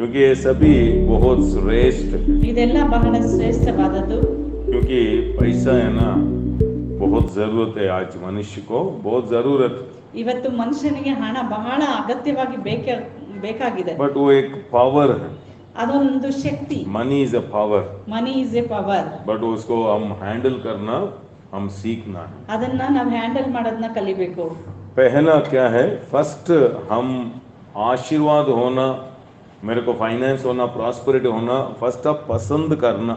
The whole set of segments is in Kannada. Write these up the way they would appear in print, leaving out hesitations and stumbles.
क्योंकि ये सभी बहुत श्रेष्ठ है, ಇದೆಲ್ಲ ಬಹಳ ಶ್ರೇಷ್ಠವಾದದ್ದು. क्योंकि पैसा है ना बहुत जरूरत है, आज मनुष्य को बहुत जरूरत है, ಇವತ್ತು ಮನುಷ್ಯನಿಗೆ ಹಣ ಬಹಳ ಅಗತ್ಯವಾಗಿ ಬೇಕಾಗಿದೆ. बट वो एक पावर है, ಅದೊಂದು ಶಕ್ತಿ. Money is a power, money is a power. But उसको हम हैंडल करना, हम सीखना है. ಅದನ್ನ ನಾವು ಹ್ಯಾಂಡಲ್ ಮಾಡೋದನ್ನ ಕಲಿಬೇಕು. पहला क्या है, फर्स्ट हम आशीर्वाद होना, मेरे को फाइनेंस होना, प्रॉस्पेरिटी होना, फर्स्ट आप पसंद करना.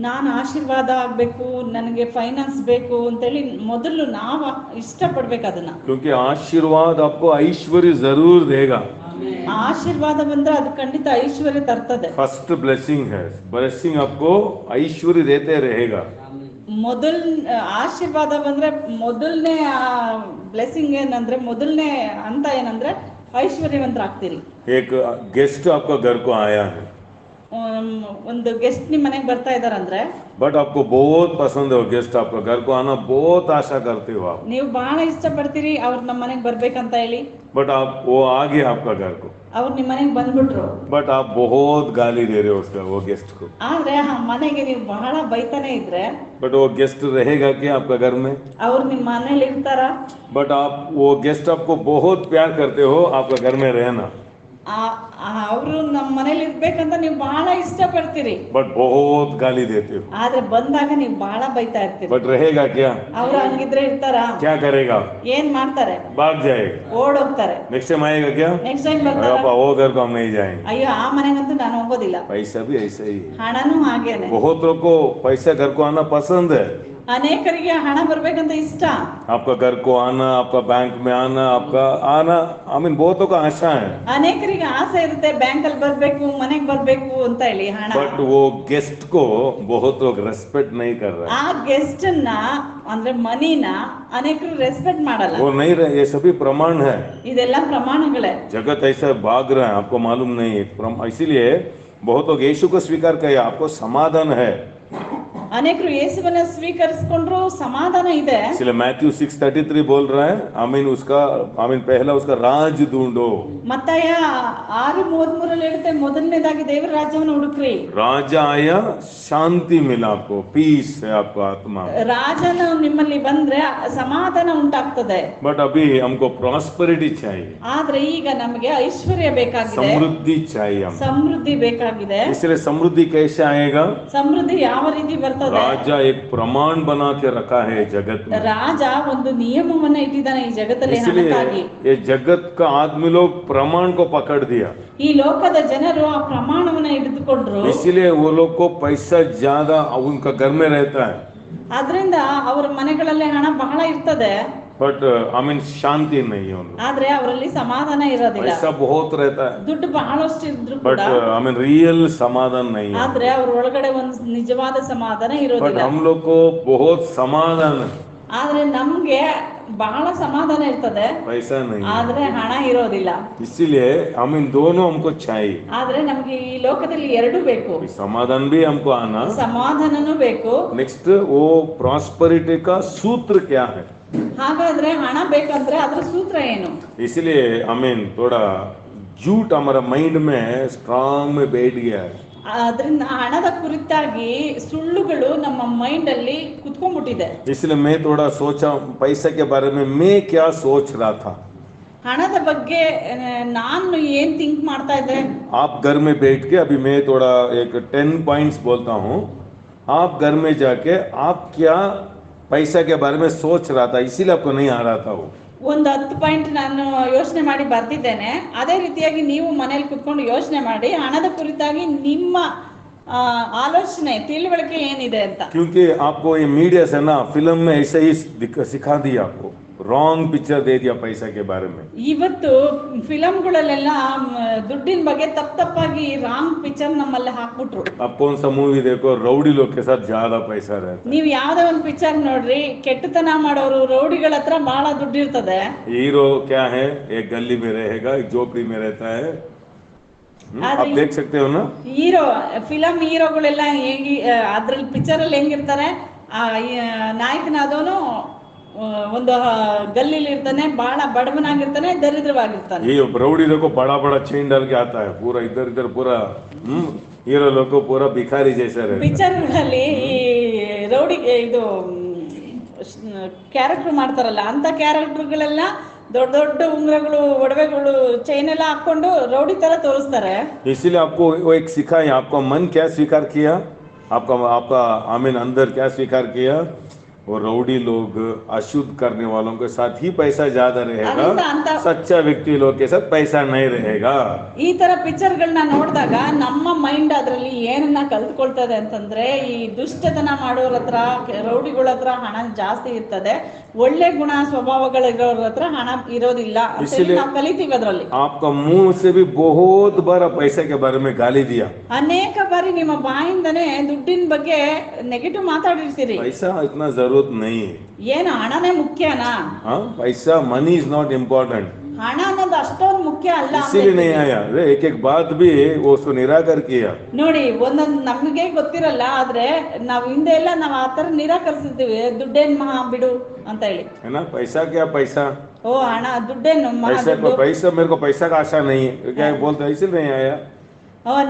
ನಾನು ಆಶೀರ್ವಾದ ಆಗಬೇಕು, ನನಗೆ ಫೈನಾನ್ಸ್ ಬೇಕು ಅಂತೇಳಿ ಮೊದಲು ನಾವು ಇಷ್ಟಪಡ್ಬೇಕು ಅದನ್ನ. क्योंकि आशीर्वाद आपको ऐश्वर्य जरूर देगा. ಆಶೀರ್ವಾದ ಬಂದ್ರೆ ಅದು ಖಂಡಿತ ಐಶ್ವರ್ಯ ತರ್ತದೆ. फर्स्ट ब्लेसिंग है, ब्लेसिंग आपको ऐश्वर्य देते रहेगा. ಮೊದಲ್ ಆಶೀರ್ವಾದ ಬಂದ್ರೆ ಮೊದಲನೇ ಬ್ಲೆಸ್ಸಿಂಗ್ ಏನಂದ್ರೆ, ಮೊದಲನೇ ಅಂತ ಏನಂದ್ರೆ ಐಶ್ವರ್ಯವಂತರಾಗ್ತೀರಿ. एक गेस्ट आपका घर को आया है, ಒಂದು ಗೆಸ್ಟ್ ನಿಮ್ಮ ಮನೆಗೆ ಬರ್ತಾ ಇದಾರಂದ್ರೆ, बट आपको बहुत पसंद है वो गेस्ट आपका घर को आना, बहुत आशा करते हो आप, ನೀವು ಬಹಳ ಇಷ್ಟಪಡ್ತೀರಿ ಅವ್ರು ನಮ್ಮ ಮನೆಗೆ ಬರ್ಬೇಕಂತ ಹೇಳಿ. बट आप वो आ गए आपका घर को, ಅವ್ರು ನಿಮ್ಮ ಮನೆಗೆ ಬಂದ್ಬಿಟ್ರು, बट आप बहुत गाली दे रहे हो उसका वो गेस्ट को, ಆದ್ರೆ ಆ ಮನೆಗೆ ನೀವು ಬಹಳ ಬೈತಾನೆ ಇದ್ರೆ, बट वो गेस्ट रहेगा क्या आपका घर में? ಅವ್ರು ನಿಮ್ಮ ಮನೇಲಿ ಇರ್ತಾರ? बट आप वो गेस्ट आपको बहुत प्यार करते हो, आपका घर में रहना, ಅವರು ನಮ್ಮ ಮನೇಲಿ ಇರ್ಬೇಕಂತ ನೀವು ಬಹಳ ಇಷ್ಟಪಡ್ತೀರಿ, बट बहुत गाली देते हो, ಆದ್ರೆ ಬಂದಾಗ ನೀವು ಬಹಳ ಬೈತಾ ಇರ್ತೀರಿ. बट रहेगा क्या? ಅವ್ರು ಹಂಗಿದ್ರೆ ಇರ್ತಾರ? क्या करेगा? ಏನ್ ಮಾಡ್ತಾರೆ? भाग जाएगा. ಓಡೋಗ್ತಾರೆ. नेक्स्ट टाइम आएगा क्या? ನೆಕ್ಸ್ಟ್ ಟೈಮ್ अरे ಬರ್ತಾರ? पापा वो घर को हम नहीं जाएंगे. ಅಯ್ಯೋ ಆ ಮನೆಗಂತೂ ನಾನು ಹೋಗೋದಿಲ್ಲ. पैसा भी ऐसा ही है, ಹಣನೂ ಹಾಗೇನೆ. बहुत लोग को पैसा घर को आना पसंद है, ಅನೇಕರಿಗೆ ಹಣ ಬರ್ಬೇಕಂತ ಇಷ್ಟ. आपका घर को आना, आपका बैंक में आना, आपका आना, आई मीन बहुतों का आशा है, ಅನೇಕರಿಗೆ ಆಸೆ ಇರುತ್ತೆ ಬ್ಯಾಂಕ್ ಅಲ್ಲಿ ಬರ್ಬೇಕು, ಮನೆಗ್ ಬರ್ಬೇಕು ಅಂತ ಹೇಳಿ ಹಣ. बट वो गेस्ट को बहुत लोग रेस्पेक्ट नहीं कर रहे, ಆ ಗೆಸ್ಟ್ ಅನ್ನ ಅಂದ್ರೆ ಮನಿನ ಅನೇಕರು ರೆಸ್ಪೆಕ್ಟ್ ಮಾಡಲ್ಲ. वो नहीं रहे. ये सभी प्रमाण है, ಇದೆಲ್ಲ ಪ್ರಮಾಣಗಳೇ. जगत ऐसा भाग रहा है, आपको मालूम नहीं. इसीलिए बहुत लोग यीशु को स्वीकार किया, आपको समाधान है, ಅನೇಕರು ಯೇಸುವನ್ನ ಸ್ವೀಕರಿಸಿಕೊಂಡ್ರು, ಸಮಾಧಾನ ಇದೆ. इसलिए मैथ्यू 6:33 बोल रहा है, पहला उसका राज ढूंढो. ಮತ್ತಾಯ 6:33 ಹೇಳುತ್ತೆ, ಮೊದಲನೇದಾಗಿ ದೇವರ ರಾಜ್ಯವನ್ನು ಹುಡುಕ್ರಿ. राजा आया, शांति मिला आपको, पीस है आपको आत्मा. ರಾಜನ ನಿಮ್ಮಲ್ಲಿ ಬಂದ್ರೆ ಸಮಾಧಾನ ಉಂಟಾಗ್ತದೆ. बट अभी हमको प्रॉस्पेरिटी चाहिए, ಆದ್ರೆ ಈಗ ನಮಗೆ ಐಶ್ವರ್ಯ ಬೇಕಾಗಿದೆ, समृद्धि चाहिए हमको. ಸಮೃದ್ಧಿ ಬೇಕಾಗಿದೆ. इसलिए समृद्धि कैसे आएगा? ಸಮೃದ್ಧಿ ಯಾವ ರೀತಿ ಬರ್ತದೆ? राजा एक प्रमाण बना के रखा है जगत में, ರಾಜ ಒಂದು ನಿಯಮವನ್ನ ಇಟ್ಟಿದ್ದಾನೆ ಈ ಜಗತ್ತಲ್ಲಿ इसलिए ಹಣಕ್ಕಾಗಿ. ये जगत का आदमी लोग प्रमाण को पकड़ दिया, ಈ ಲೋಕದ ಜನರು ಆ ಪ್ರಮಾಣವನ್ನ ಹಿಡಿದುಕೊಂಡ್ರು. इसलिए वो लोग को पैसा ज्यादा उनका घर में रहता है, ಆದ್ರಿಂದ ಅವರ ಮನೆಗಳಲ್ಲಿ ಹಣ ಬಹಳ ಇರ್ತದೆ, बट शांति नहीं है उनको. ಆದ್ರೆ ಅವರಲ್ಲಿ ಸಮಾಧಾನ ಇರೋದಿಲ್ಲ. पैसा बहुत रहता है, ದುಡ್ಡು ಬಹಳಷ್ಟು ಇದ್ರು बट ಕೂಡ रियल समाधान नहीं है. ಆದ್ರೆ ಅವ್ರ ಒಳಗಡೆ ಒಂದು ನಿಜವಾದ ಸಮಾಧಾನ बट ಇರೋದಿಲ್ಲ. हम लोग को बहुत समाधान है, ಆದ್ರೆ ನಮ್ಗೆ ಬಹಳ ಸಮಾಧಾನ ಇರ್ತದೆ, पैसा नहीं है. ಆದ್ರೆ ಹಣ ಇರೋದಿಲ್ಲ. इसीलिए दोनों हमको चाहिए, ಆದ್ರೆ ನಮ್ಗೆ ಈ ಲೋಕದಲ್ಲಿ ಎರಡು ಬೇಕು, समाधान भी हमको आना. ಸಮಾಧಾನನೂ ಬೇಕು. नेक्स्ट वो प्रॉस्पेरिटी का सूत्र क्या है? ಹಾಗಾದ್ರೆ ಹಣ ಬೇಕಂದ್ರೆ ಅದ್ರ ಸೂತ್ರ ಏನು? इसलिए थोड़ा झूठ हमारा माइंड में स्ट्रांग में बैठ गया है, ಅದರಿಂದ ಹಣದ ಕುರಿತಾಗಿ ಸುಳ್ಳುಗಳು ನಮ್ಮ ಮೈಂಡ್ ಅಲ್ಲಿ ಕುತ್ಕೊಂಡ್ಬಿಟ್ಟಿದೆ. इसलिए मैं थोड़ा सोचा पैसे के बारे में, मैं क्या सोच रहा था. ಹಣದ ಬಗ್ಗೆ ನಾನು ಏನ್ ಥಿಂಕ್ ಮಾಡ್ತಾ ಇದ್ದೆ? आप घर में बैठ के, अभी मैं थोड़ा एक 10 पॉइंट्स बोलता हूँ, आप घर में जाके आप क्या पैसा के बारे में सोच रहा था, इसीलिए आपको नहीं आ रहा था वो. ಒಂದು 10 ಪಾಯಿಂಟ್ ನಾನು ಯೋಚನೆ ಮಾಡಿ ಬರ್ತಿದ್ದೇನೆ. ಅದೇ ರೀತಿಯಾಗಿ ನೀವು ಮನೇಲಿ ಕುತ್ಕೊಂಡು ಯೋಚನೆ ಮಾಡಿ ಹಣದ ಕುರಿತಾಗಿ ನಿಮ್ಮ ಆಲೋಚನೆ ತಿಳುವಳಿಕೆ ಏನಿದೆ ಅಂತ. क्योंकि आपको ये मीडिया से ना फिल्म में ऐसे ही सिखा दिया, आपको रॉन्ग पिक्चर दे दिया पैसा के बारे में. ಇವತ್ತು ಫಿಲಂಗಳಲ್ಲೆಲ್ಲ ದುಡ್ಡಿನ ಬಗ್ಗೆ ತಪ್ಪಾಗಿ ರಾಂಗ್ ಪಿಕ್ಚರ್ ನಮ್ಮಲ್ಲಿ ಹಾಕ್ಬಿಟ್ರು. अब कौन सा मूवी देखो, रउडी लोग के साथ ज्यादा पैसा रहता है. ನೀವ್ ಯಾವ್ದೇ ಒಂದು ಪಿಕ್ಚರ್ ನೋಡ್ರಿ, ಕೆಟ್ಟತನ ಮಾಡೋರು ರೌಡಿಗಳ ಹತ್ರ ಬಹಳ ದುಡ್ಡು ಇರ್ತದೆ. हीरो क्या है, एक गली में रहेगा, एक झोपड़ी में रहता है. आप देख सकते हो ना. ಹೀರೋ ಫಿಲಂ ಹೀರೋಗಳೆಲ್ಲ ಹೇಗಿ ಅದ್ರಲ್ಲಿ ಪಿಕ್ಚರ್ ಅಲ್ಲಿ ಹೆಂಗಿರ್ತಾರೆ, ನಾಯಕನಾದವನು ಒಂದು ಗಲ್ಲಿಲಿ ಇರ್ತಾನೆ, ಬಹಳ ಬಡವನಾಗಿರ್ತಾನೆ, ದರಿದ್ರವಾಗಿರ್ತಾನೆ. ये रउडी देखो बड़ा बड़ा चेन डाल के आता है, पूरा इधर इधर पूरा हीरो लोग को पूरा भिखारी जैसा रहता है. ಪಿಕ್ಚರ್ಗಳಲ್ಲಿ ಈ ರೌಡಿ ಇದು ಕ್ಯಾರೆಕ್ಟರ್ ಮಾಡ್ತಾರಲ್ಲ, ಅಂತ ಕ್ಯಾರೆಕ್ಟರ್ಗಳೆಲ್ಲ ದೊಡ್ಡ ದೊಡ್ಡ ಉಂಗ್ರಗಳು, ಒಡವೆಗಳು, ಚೈನ್ ಎಲ್ಲ ಹಾಕೊಂಡು ರೌಡಿ ತರ ತೋರಿಸ್ತಾರೆ. इसीलिए आपको वो एक सिखाए, आपका मन क्या स्वीकार किया, आपका आपका आमीन अंदर क्या स्वीकार किया. वो रउडी लोग, अशुद्ध करने वालों के साथ ही पैसा ज्यादा रहेगा, सच्चा व्यक्ति लोग के साथ पैसा नहीं रहेगा. ಈ ತರ ಪಿಕ್ಚರ್ಗಳನ್ನ ನೋಡಿದಾಗ ನಮ್ಮ ಮೈಂಡ್ ಅದರಲ್ಲಿ ಏನನ್ನ ಕಲ್ತ್ಕೊಳ್ತದೆ ಅಂತಂದ್ರೆ, ಈ ದುಷ್ಟತನ ಮಾಡೋರ ಹತ್ರ, ರೌಡಿಗಳ ಹತ್ರ ಹಣ ಜಾಸ್ತಿ ಇರ್ತದೆ, ಒಳ್ಳೆ ಗುಣ ಸ್ವಭಾವಗಳಿರೋರ ಹತ್ರ ಹಣ ಇರೋದಿಲ್ಲ ಅಂತ ನಾವು ಕಲಿತೀವಿ. ಅದರಲ್ಲಿ आपका मुंह से भी बहुत बार पैसे के बारे में गाली दिया, ಅನೇಕ ಬಾರಿ ನಿಮ್ಮ ಬಾಯಿಂದನೇ ದುಡ್ಡಿನ ಬಗ್ಗೆ ನೆಗೆಟಿವ್ ಮಾತಾಡಿರ್ತೀರಿ. पैसा इतना जरूरत नहीं है. ಏನು ಹಣನೇ ಮುಖ್ಯನಾ? पैसा मनी इज नॉट इम्पोर्टेंट. ಹಣ ಅನ್ನೋದು ಅಷ್ಟೊಂದು ಮುಖ್ಯ ಅಲ್ಲ. इसीलिए नहीं आया. एक एक बात भी वो उसको निराकर किया. ನೋಡಿ, ಒಂದೊಂದು ನಮಗೆ ಗೊತ್ತಿರಲ್ಲ, ಆದ್ರೆ ನಾವು ಹಿಂದೆ ಎಲ್ಲ ನಾವು ಆತರ ನಿರಾಕರಿಸಿರ್ತೀವಿ. ದುಡ್ಡೇನ್ ಮಹಾ ಬಿಡು ಅಂತ ಹೇಳಿ. है ना, पैसा क्या पैसा, ಓ ಹಣ, ದುಡ್ಡೇನು ಮಹಾ ದುಡ್ಡು. पैसा मेरे को पैसा का आशा नहीं है, क्या बोलते, इसीलिए नहीं आया.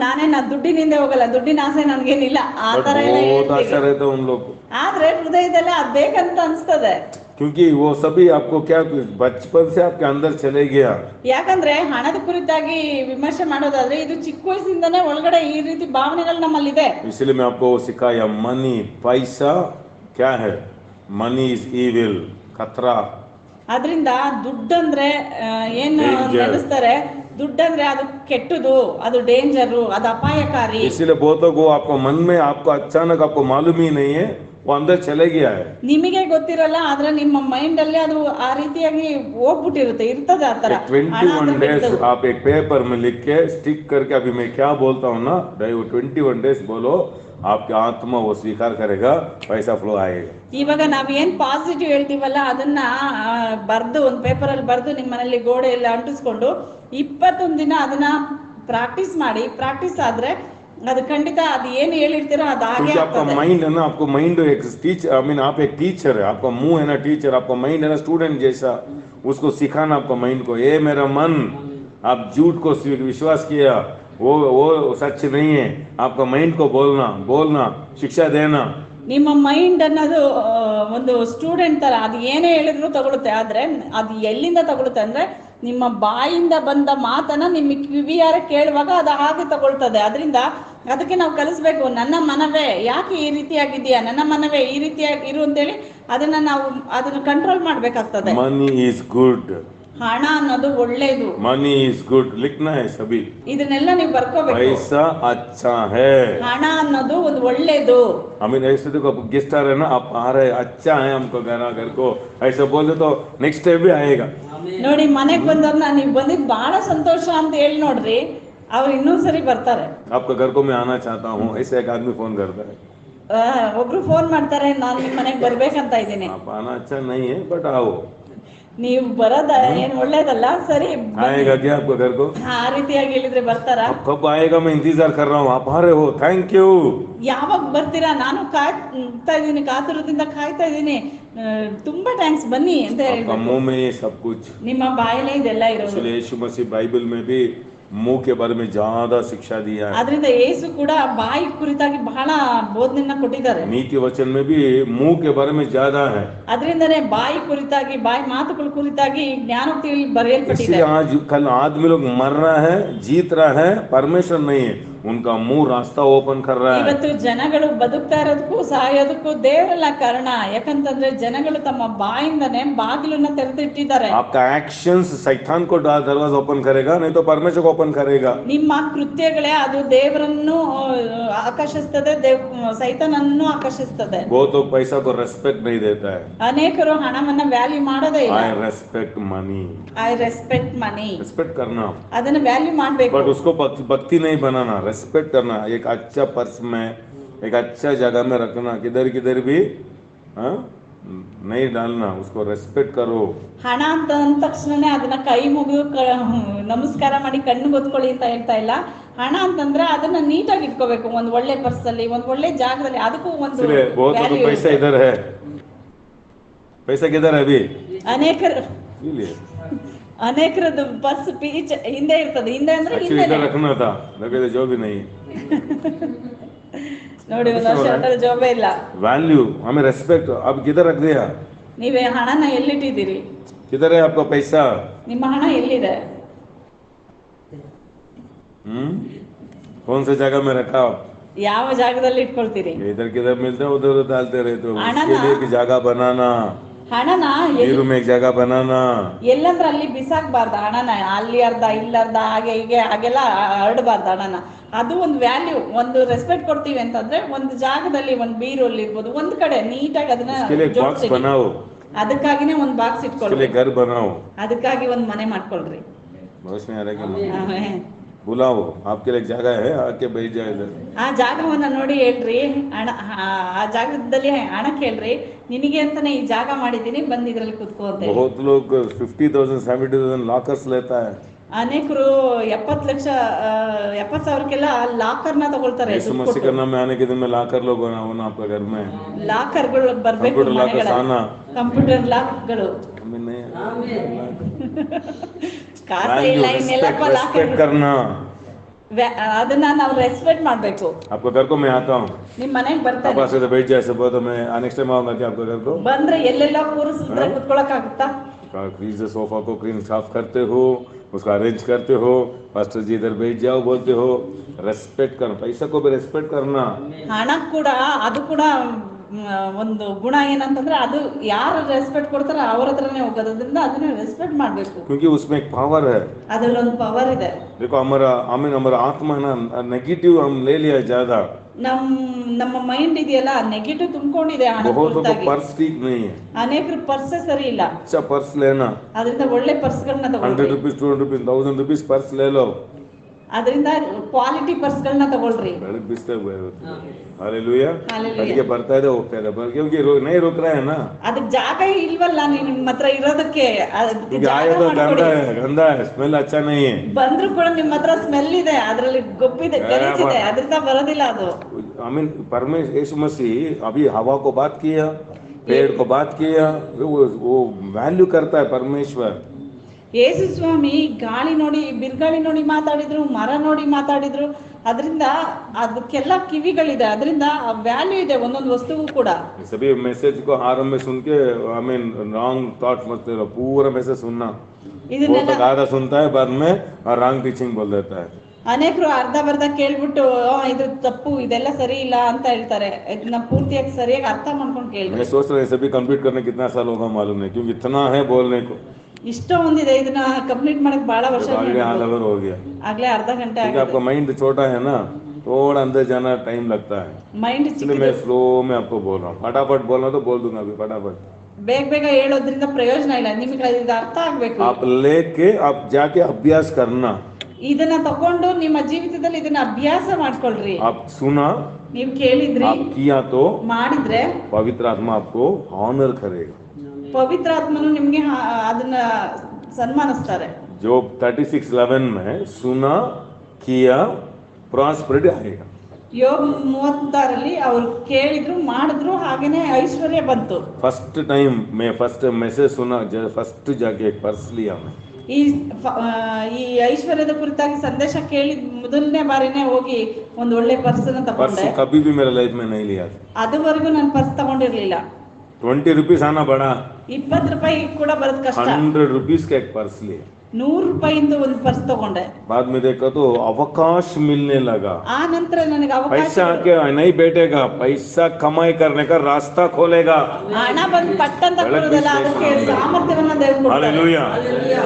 ನಾನೇನ ದುಡ್ಡಿನಿಂದ ಹೋಗಲ್ಲ, ದುಡ್ಡಿನ ಆಸೆ ನನ್ಗೇನಿಲ್ಲ, ಆ ತರ ಎಲ್ಲ बहुत आशा ಹೇಳ್ತೀವಿ. रहता है उन लोग को. ಆದ್ರೆ ಹೃದಯದಲ್ಲಿ ಅದ್ ಬೇಕಂತ ಅನ್ಸ್ತದೆ. क्योंकि वो सभी आपको क्या बचपन से आपके अंदर चले गया. ಯಾಕಂದ್ರೆ ಹಣದ ಕುರಿತಾಗಿ ವಿಮರ್ಶೆ ಮಾಡೋದಾದ್ರೆ ಇದು ಚಿಕ್ಕ ವಯಸ್ಸಿಂದನೇ ಒಳಗಡೆ ಈ ರೀತಿ ಭಾವನೆಗಳು ನಮ್ಮಲ್ಲಿದೆ. इसलिए मैं आपको सिखाया, मनी, पैसा क्या है, मनी इज इविल, खतरा. ಅದರಿಂದ ದುಡ್ಡಂದ್ರೆ ಏನು ನೆನೆಸ್ತಾರೆ, ದುಡ್ಡಂದ್ರೆ ಅದು ಕೆಟ್ಟದು, ಅದು ಡೇಂಜರು, ಅದು ಅಪಾಯಕಾರಿ. इसलिए बहुतों को आपको मन में आपको अचानक आपको मालूम ही नहीं है, वो अंदर चले गया है. ನಿಮಗೆ ಗೊತ್ತಿರಲ್ಲ, ಆದ್ರೆ ನಿಮ್ಮ ಮೈಂಡ್ ಅಲ್ಲಿ ಅದು ಆ ರೀತಿಯಾಗಿ ಹೋಗ್ಬಿಟ್ಟಿರುತ್ತೆ, ಇರ್ತದೆ ಆ ತರ. 21 डेज आप एक पेपर में लिख के स्टिक करके, अभी मैं क्या बोलता हूँ ना, 21 डेज बोलो, आपकी आत्मा वो स्वीकार करेगा, पैसा फ्लो आएगा. ಇವಾಗ ನಾವ್ ಏನ್ ಪಾಸಿಟಿವ್ ಹೇಳ್ತೀವಲ್ಲ ಅದನ್ನ ಬರ್ದು ಒಂದ್ ಪೇಪರ್ ಅಲ್ಲಿ ಬರ್ದು ನಿಮ್ಮ ಮನೇಲಿ ಗೋಡೆ ಎಲ್ಲ ಅಂಟಿಸ್ಕೊಂಡು 21 ದಿನ ಅದನ್ನ ಪ್ರಾಕ್ಟೀಸ್ ಮಾಡಿ. ಪ್ರಾಕ್ಟೀಸ್ ಆದ್ರೆ ಅದು ಖಂಡಿತ ಅದು ಏನು ಹೇಳಿರ್ತೀರೋ ಅದು ಹಾಗೆ आपका माइंड है ना, आपको माइंड एक टीचर, आई मीन आप एक टीचर है, आपका मुंह है ना टीचर, आपका माइंड है ना स्टूडेंट जैसा, उसको सिखाना आपका माइंड को, ये मेरा मन, आप झूठ को विश्वास किया, वो सच नहीं है, आपका माइंड को बोलना शिक्षा देना. ನಿಮ್ಮ ಮೈಂಡ್ ಅನ್ನೋದು ಒಂದು ಸ್ಟೂಡೆಂಟ್ ತರ, ಅದು ಏನೇ ಹೇಳಿದ್ರು ತಗೊಳುತ್ತೆ. ಆದ್ರೆ ಅದು ಎಲ್ಲಿಂದ ತಗೊಳುತ್ತೆ ಅಂದ್ರೆ, ನಿಮ್ಮ ಬಾಯಿಂದ ಬಂದ ಮಾತನ್ನ ನಿಮ್ಮ ಕಿವಿಯಾರ ಕೇಳುವಾಗ ಅದು ಹಾಗೆ ತಗೊಳ್ತದೆ. ಅದರಿಂದ ಅದಕ್ಕೆ ನಾವು ಕಲಿಸ್ಬೇಕು, ನನ್ನ ಮನವೇ ಯಾಕೆ ಈ ರೀತಿಯಾಗಿದೆಯಾ, ನನ್ನ ಮನವೇ ಈ ರೀತಿಯಾಗಿ ಇರು ಅಂತೇಳಿ ಅದನ್ನ ಕಂಟ್ರೋಲ್ ಮಾಡ್ಬೇಕಾಗ್ತದೆ. ಮನಿ ಈಸ್ ಗುಡ್, ಹಣ ಅನ್ನೋದು ಒಳ್ಳೇದು. मनी इज गुड लिखना है सभी. ಇದನ್ನೆಲ್ಲ ನೀವು ಬರ್ಕೋಬೇಕು. पैसा अच्छा है, ಹಣ ಅನ್ನೋದು ಒಂದು ಒಳ್ಳೇದು. हमें ऐसे देखो गेस्ट आ रहे हैं ना, आप आ रहे अच्छा है हमको घर को ऐसे बोले तो नेक्स्ट टाइम भी आएगा. ನೋಡಿ, ಮನೆಗ್ ಬಂದವ್ರನ್ನ ನೀವು ಬಂದಿದ್ ಬಹಳ ಸಂತೋಷ ಅಂತ ಹೇಳಿ ನೋಡ್ರಿ, ಅವ್ರು ಇನ್ನೊಂದ್ಸರಿ ಬರ್ತಾರೆ. आपका घर को मैं आना चाहता हूँ, ऐसे एक आदमी फोन करता है. ಒಬ್ರು ಫೋನ್ ಮಾಡ್ತಾರೆ, ನಾನ್ ನಿಮ್ ಮನೆಗ್ ಬರ್ಬೇಕಂತ ಇದ್ದೀನಿ. आप आना अच्छा नहीं है बट आओ. ನೀವು ಬರೋದ ಏನ್ ಒಳ್ಳೇದಲ್ಲ, ಸರಿ आएगा क्या आपको घर को? ಆ ರೀತಿಯಾಗಿ ಹೇಳಿದ್ರೆ ಬರ್ತಾರ? कब आएगा, मैं इंतजार कर रहा हूँ, आप आ रहे हो, थैंक यू. ಯಾವಾಗ ಬರ್ತೀರಾ, ನಾನು ಕಾಯ್ತಾ ಇದ್ದೀನಿ, ಕಾತುರದಿಂದ ಕಾಯ್ತಾ ಇದ್ದೀನಿ, ತುಂಬಾ ಥ್ಯಾಂಕ್ಸ್, ಬನ್ನಿ ಅಂತ ಹೇಳಿ. मुंह में ये सब कुछ, ನಿಮ್ಮ ಬಾಯಲ್ಲೇ ಇದೆಲ್ಲ ಇರೋದು. यीशु मसीह बाइबल में भी मुंह के बारे में ज्यादा शिक्षा दिया है. ಅದರಿಂದ ಯೇಸು ಕೂಡ ಬಾಯಿ ಕುರಿತಾಗಿ ಬಹಳ ಬೋಧನೆಯನ್ನ ಕೊಟ್ಟಿದ್ದಾರೆ. नीति वचन में भी मुंह के बारे में ज्यादा है. ಅದರಿಂದನೇ ಬಾಯಿ ಕುರಿತಾಗಿ, ಬಾಯಿ ಮಾತುಗಳ ಕುರಿತಾಗಿ ಜ್ಞಾನೋಕ್ತಿಯಲ್ಲಿ ಬರೆಯಲ್ಪಟ್ಟಿದೆ. इसलिए आज कल आदमी लोग मर रहा है, जीत रहा है, परमेश्वर नहीं है, उनका मुंह रास्ता ओपन कर रहा है. ಇವತ್ತು ಜನಗಳು ಬದುಕ್ತಾ ಇರೋದಕ್ಕೂ ಸಾಯೋದಕ್ಕೂ ದೇವರಲ್ಲ ಕಾರಣ. ಯಾಕಂತಂದ್ರೆ ಜನಗಳು ತಮ್ಮ ಬಾಯಿಂದನೇ ಬಾಗಿಲನ್ನ ತೆರೆದಿಟ್ಟಿದ್ದಾರೆ. आपका एक्शंस शैतान को दरवाजा ओपन करेगा, नहीं तो परमेश्वर को ओपन करेगा. ನಿಮ್ಮ ಕೃತ್ಯಗಳೇ ಅದು ದೇವರನ್ನು ಆಕರ್ಷಿಸ್ತದೆ, ಸೈತಾನನ್ನು ಆಕರ್ಷಿಸ್ತದೆ. बहुत लोग पैसा को रेस्पेक्ट नहीं देता है. ಅನೇಕರು ಹಣವನ್ನ ವ್ಯಾಲ್ಯೂ ಮಾಡೋದೇ ಇಲ್ಲ. I respect money. I respect money. Respect करना, ಅದನ್ನ ವ್ಯಾಲ್ಯೂ ಮಾಡ್ಬೇಕು. बट उसको भक्ति नहीं बनाना. रेस्पेक्ट करना, एक अच्छा पर्स में, एक अच्छा जगह में रखना, किधर किधर भी नहीं डालना, उसको रेस्पेक्ट करो. ಹಣ ಅಂತ ಅಂದ ತಕ್ಷಣನೇ ಅದನ್ನ ಕೈ ಮುಗಿದು ನಮಸ್ಕಾರ ಮಾಡಿ ಕಣ್ಣು ಗೊತ್ಕೊಳ್ಳಿ ಅಂತ ಹೇಳ್ತಾ ಇಲ್ಲ. ಹಣ ಅಂತಂದ್ರೆ ಅದನ್ನ ನೀಟಾಗಿ ಇಟ್ಕೋಬೇಕು, ಒಂದ್ ಒಳ್ಳೆ ಪರ್ಸ್ ಅಲ್ಲಿ, ಒಂದ್ ಒಳ್ಳೆ ಜಾಗದಲ್ಲಿ. ಅದಕ್ಕೂ ಒಂದು बहुत पैसा इधर है, पैसा किधर है अभी? ಅನೇಕರದ್ದು ಪರ್ಸ್ ಪೀಚ್ ಹಿಂದೆ ಇರ್ತದೆ. ಹಿಂದೆ ಅಂದ್ರೆ एक्चुअली इधर रखना था, लगे जो भी नहीं. ನೋಡಿ ಒಂದು ವರ್ಷ ಆದ್ರೆ ಜೋಬೇ ಇಲ್ಲ. वैल्यू हमें रेस्पेक्ट अब किधर रख दिया? ನೀವೇ ಹಣನ ಎಲ್ಲಿಟ್ಟಿದ್ದೀರಿ? किधर है आपका पैसा? ನಿಮ್ಮ ಹಣ ಎಲ್ಲಿದೆ? कौन सी जगह में रखा? ಯಾವ ಜಾಗದಲ್ಲಿ ಇಟ್ಕೊಳ್ತೀರಿ? इधर किधर मिलता है उधर डालते रहते हो. ಹಣನ उसके लिए एक जगह बनाना, ಹಣನ नीरू में एक जगह बनाना. ಎಲ್ಲಂದ್ರೆ ಅಲ್ಲಿ ಬಿಸಾಕ್ಬಾರ್ದು ಹಣನ. ಅಲ್ಲಿ ಅರ್ಧ ಇಲ್ಲಿ ಅರ್ಧ ಹಾಗೆ ಹೀಗೆ ಹಾಗೆಲ್ಲ ಹರಡಬಾರ್ದು ಹಣನ. ಅದು ಒಂದು ವ್ಯಾಲ್ಯೂ, ಒಂದು ರೆಸ್ಪೆಕ್ಟ್ ಕೊಡ್ತೀವಿ ಅಂತಂದ್ರೆ ಒಂದು ಜಾಗದಲ್ಲಿ ಒಂದು ಬೀರಲ್ಲಿ ಇರ್ಬೋದು, ಒಂದ್ ಕಡೆ ನೀಟಾಗಿ ಅದನ್ನ ಜೋಡಿಸಿ. ಅದಕ್ಕಾಗಿನೇ ಒಂದು ಬಾಕ್ಸ್ ಇಟ್ಕೊಳ್ಳಿ, ಅದಕ್ಕಾಗಿ ಒಂದು ಮನೆ ಮಾಡ್ಕೊಳ್ರಿ. बुलाओ, आपके लिए जगह है, आके बैठ जाए इधर. ಆ ಜಾಗವನ್ನ ನೋಡಿ ಹೇಳ್ರಿ, ಹಣ ಆ ಜಾಗದಲ್ಲಿ ಹಣ ಕೇಳ್ರಿ, ನಿನಗೆ ಅಂತಾನೆ ಈ ಜಾಗ ಮಾಡಿದ್ದೀನಿ, ಬಂದು ಇದ್ರಲ್ಲಿ ಕೂತ್ಕೋ ಅಂತ. बहुत लोग 50,000 70,000 लॉकर्स लेता है. ಅನೇಕರು 70,000ಕ್ಕೆಲ್ಲ ಲಾಕರ್ನ ತಗೊಳ್ತಾರೆ. यीशु मसीह के नाम में आने के दिन में लॉकर लोग होना आपके घर में. ಲಾಕರ್ಗಳು ಬರಬೇಕು ಮನೆಗಳಲ್ಲಿ, ಕಂಪ್ಯೂಟರ್ ಲಾಕ್ಗಳು. ಅದನ್ನ ನಾವು ರೆಸ್ಪೆಕ್ಟ್ ಮಾಡಬೇಕು. आपको घर को मैं आता हूँ, ನಿಮ್ಮ ಮನೆಗೆ ಬರ್ತಾರೆ, आप ऐसे बैठ जाए सब, तो मैं नेक्स्ट टाइम आऊंगा क्या आपके घर को. ಬಂದ್ರೆ ಎಲ್ಲೆಲ್ಲ ಕೂರಿಸಿದ್ರೆ ಕೂತ್ಕೊಳ್ಳೋಕೆ ಆಗುತ್ತಾ? क्लीन सोफा को क्लीन साफ करते हो, उसको अरेंज करते हो, पास्टर जी इधर बैठ जाओ बोलते हो. रेस्पेक्ट करना, पैसा को भी रेस्पेक्ट करना. ಹಣ ಕೂಡ ಅದು ಕೂಡ ಒಂದು ಗುಣ ಏನಂತಂದ್ರೆ ಅದು ಯಾರು ರೆಸ್ಪೆಕ್ಟ್ ಕೊಡ್ತಾರೋ ಅವ್ರ ಹತ್ರನೇ ಹೋಗೋದ್ರಿಂದ ಅದನ್ನ ರೆಸ್ಪೆಕ್ಟ್ ಮಾಡಬೇಕು. क्योंकि उसमें एक पावर है, ಅದರಲ್ಲಿ ಒಂದು ಪವರ್ ಇದೆ. देखो हमारा आत्मा ना नेगेटिव हम ले लिया ज्यादा. ನಮ್ಮ ಮೈಂಡ್ ಇದೆಯಲ್ಲ ನೆಗೆಟಿವ್ ತುಂಬಿಕೊಂಡಿದೆ. पर्स ठीक नहीं है, ಅನೇಕರ ಪರ್ಸ್ ಸರಿ ಇಲ್ಲ. अच्छा पर्स लेना, ಅದರಿಂದ ಒಳ್ಳೆ ಪರ್ಸ್ಗಳನ್ನ ತಗೊಳ್ಳಿ. 100 rupees 200 rupees 1000 rupees पर्स ले लो. ಅದರಿಂದ ಕ್ವಾಲಿಟಿ ಪರ್ಸ್ಗಳನ್ನ ತಗೊಳ್ರಿ. हालेलुया, ಅದಕ್ಕೆ ಬರ್ತಾ ಇದೆ ಹೋಗ್ತಾ ಇದೆ, क्योंकि नहीं रुक रहा है ना. ಅದಕ್ಕೆ ಜಾಗ ಇಲ್ವಲ್ಲ ನಿಮ್ಮ ಹತ್ರ ಇರೋದಕ್ಕೆ. ಗಂಧ ಸ್ಮೆಲ್ अच्छा नहीं है. ಬಂದ್ರು ಕೂಡ ನಿಮ್ಮ ಹತ್ರ ಸ್ಮೆಲ್ ಇದೆ, ಅದರಲ್ಲಿ ಗೊಬ್ಬಿದೆ, ಗಲೀಜಿದೆ, ಅದರಿಂದ ಬರೋದಿಲ್ಲ ಅದು. I mean परमेश्वर यीशु मसीह अभी हवा को बात किया, पेड़ को बात किया, वो वैल्यू करता है परमेश्वर. ಯೇಸು ಸ್ವಾಮಿ ಗಾಳಿ ನೋಡಿ, ಬಿರುಗಾಳಿ ನೋಡಿ ಮಾತಾಡಿದ್ರು, ಮರ ನೋಡಿ ಮಾತಾಡಿದ್ರು. ಅದರಿಂದ ಅದಕ್ಕೆಲ್ಲ ಕಿವಿಗಳಿದೆ, ಅದರಿಂದ ವ್ಯಾಲ್ಯೂ ಇದೆ ಒಂದೊಂದು ವಸ್ತುವು ಕೂಡ. सभी मैसेज को आरंभ में सुन के I mean रॉन्ग थॉट्स मत करो, पूरा मैसेज सुनना. ಇದನ್ನೆಲ್ಲ आधा सुनता है, बाद में रॉन्ग टीचिंग बोल देता है. ಅನೇಕರು ಅರ್ಧ ಬರ್ಧ ಕೇಳ್ಬಿಟ್ಟು ಇದು ತಪ್ಪು, ಇದೆಲ್ಲ ಸರಿ ಇಲ್ಲ ಅಂತ ಹೇಳ್ತಾರೆ. ಇದನ್ನ ಪೂರ್ತಿಯಾಗಿ ಸರಿಯಾಗಿ ಅರ್ಥ ಮಾಡ್ಕೊಂಡು ಕೇಳ್ರಿ. मैं सोच रहा सभी कंप्लीट करने कितना साल होगा मालूम नहीं, क्योंकि इतना है बोलने को. ಇಷ್ಟ ಒಂದಿದೆ, ಇದನ್ನ ಕಂಪ್ಲೀಟ್ ಮಾಡಕ್ಕೆ ಬಹಳ ವರ್ಷ ಆಗ್ಲೇ ಅರ್ಧ ಗಂಟೆ ಆಗಿದೆ. आपका माइंड छोटा है ना, थोड़ा अंदर जाना टाइम लगता है. माइंड चिकन, मैं फ्लो में आपको बोल रहा हूँ, फटाफट बोलना तो बोल दूंगा अभी फटाफट. ಬೇಗ ಬೇಗ ಹೇಳೋದ್ರಿಂದ ಪ್ರಯೋಜನ ಇಲ್ಲ, ನಿಮಗೆ ಇದು ಅರ್ಥ ಆಗ್ಬೇಕು. आप लेके आप जाके अभ्यास करना. ಇದನ್ನ ತಗೊಂಡು ನಿಮ್ಮ ಜೀವಿತದಲ್ಲಿ ಇದನ್ನ ಅಭ್ಯಾಸ ಮಾಡ್ಕೊಳ್ರಿ. आप सुना, ನೀವು ಕೇಳಿದ್ರಿ, आप किया तो ಮಾಡಿದ್ರೆ पवित्र आत्मा आपको ऑनर करेगा. पवित्र आत्मनु निಮಗೆ ಅದನ್ನ ಸನ್ಮಾನಿಸ್ತಾರೆ. जोब 36:11 में सुना किया प्रॉस्पेरिटी आएगा. ಯೋಬ್ 36ರಲ್ಲಿ ಅವರು ಕೇಳಿದ್ರು, ಮಾಡಿದ್ರು, ಹಾಗೇನೇ ಐಶ್ವರ್ಯ ಬಂತು. फर्स्ट टाइम मैं फर्स्ट मैसेज सुना, फर्स्ट जाके पर्स लिया मैं. ಈ ಐಶ್ವರ್ಯದ ಕುರಿತಾಗಿ ಸಂದೇಶ ಕೇಳಿದ ಮೊದಲನೇ ಬಾರಿನೇ ಹೋಗಿ ಒಂದು ಒಳ್ಳೆ ಪರ್ಸ್ ಅನ್ನು ತಗೊಂಡೆ. कभी भी मेरे लाइफ में नहीं लिया. ಅದುವರೆಗೂ ನಾನು ಪರ್ಸ್ ತಗೊಂಡಿರಲಿಲ್ಲ. 20 rupees आना बड़ा, 20 ರೂಪಾಯಿ ಕೂಡ ಬರೋದು ಕಷ್ಟ. 100 rupees का एक पर्स लिए, 100 ರೂಪಾಯಿಯಿಂದ ಒಂದು ಪರ್ಸ್ ತಗೊಂಡೆ. बाद में देखा तो अवकाश मिलने लगा. ಆ ನಂತರ ನನಗೆ ಅವಕಾಶ, पैसा के नहीं बैठेगा, पैसा कमाई करने का रास्ता खोलेगा. ಹಣ ಬಂದು ಪಟ್ಟಂತ ಕೊಡೋದಲ್ಲ, ಅದಕ್ಕೆ ಸಾಮರ್ಥ್ಯವನ್ನು ದೇವರು ಕೊಡ್ತಾನೆ. हालेलुया.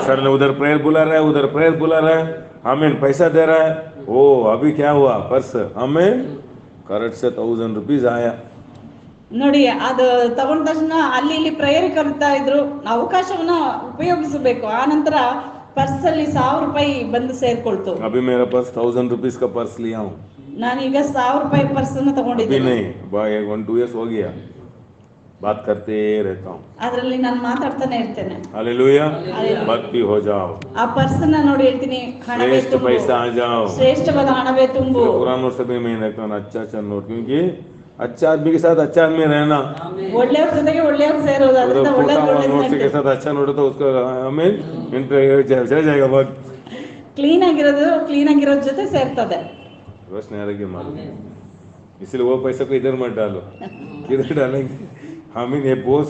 सर ने उधर प्रेयर बुला रहा है, उधर प्रेयर बुला रहा है, आमीन, पैसा दे रहा है. ओ अभी क्या हुआ, पर्स हमें करेक्ट से 1000 rupees आया. ನೋಡಿ, ಅದು ತಗೊಂಡ ತಕ್ಷಣ ಅಲ್ಲಿ ಇಲ್ಲಿ ಪ್ರೇಯರ್ ಕರ್ತಾ ಇದ್ರು, ಅವಕಾಶವನ್ನ ಉಪಯೋಗಿಸಬೇಕು. ಆ ನಂತರ पर्स ಅಲ್ಲಿ 1000 ರೂಪಾಯಿ ಬಂದು ಸೇರ್ಕೊಳ್ತು. अभी मेरा पर्स 1000 rupees का पर्स लिया हूं. ನಾನು ಈಗ 1000 ರೂಪಾಯಿ पर्स ಅನ್ನು ತಗೊಂಡಿದ್ದೀನಿ. नहीं, 1-2 years हो गया, बात करते रहता हूं, ಅದರಲ್ಲಿ ನಾನು ಮಾತಾಡ್ತಾನೆ ಇರ್ತೇನೆ. हालेलुया. भक्ति हो जाओ. ಆ पर्स ಅನ್ನು ನೋಡಿ ಹೇಳ್ತೀನಿ, ಹಣವೇ ತುಂಬು, पैसा आ जाओ, ಶ್ರೇಷ್ಠವಾದ ಹಣವೇ ತುಂಬು. कुरान और सभी में देखता हूं अच्छा अच्छा नोट, क्योंकि अच्छा आदमी के साथ अच्छा आदमी रहना, ಒಳ್ಳೆಯವ್ರ ಜೊತೆಗೆ ಒಳ್ಳೆಯವ್ರು ಸೇರೋದು, तो ಅದರಿಂದ फूटा हुआ ಒಳ್ಳೆ नोट के साथ अच्छा नोट तो उसको हमें चला जाएगा बहुत ಕ್ಲೀನ್ ಆಗಿರೋದ್ ಜೊತೆ ಸೇರ್ತದೆ. रोशनी आ रही है मालूम, इसलिए वो पैसा को इधर मत डालो, किधर डालेंगे हमें ये बहुत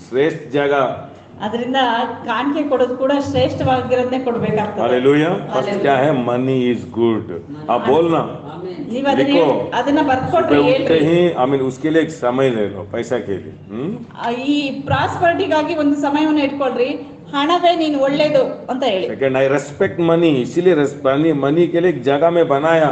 श्रेष्ठ जगह. ಅದರಿಂದ ಕಾಣಿಕೆ ಕೊಡೋದು ಕೂಡ ಶ್ರೇಷ್ಠವಾಗಿರೋದನ್ನೇ ಕೊಡ್ಬೇಕಾಗ್ತದೆ. हालेलुया. फर्स्ट क्या है? Money is good. आप बोलना, ನೀವು लिखो, ಅದನ್ನ ಬರ್ಕೊಟ್ರಿ सुबह उठते ಹೇಳ್ರಿ. ही उसके लिए एक समय ले लो, पैसा के लिए. ಈ ಪ್ರಾಸ್ಪರಿಟಿಗಾಗಿ ಒಂದು ಸಮಯವನ್ನು ಇಟ್ಕೊಳ್ರಿ, ಹಣವೇ ನೀನು ಒಳ್ಳೇದು ಅಂತ ಹೇಳಿ. सेकंड, आई रेस्पेक्ट मनी, इसीलिए मनी के लिए एक जगह में बनाया.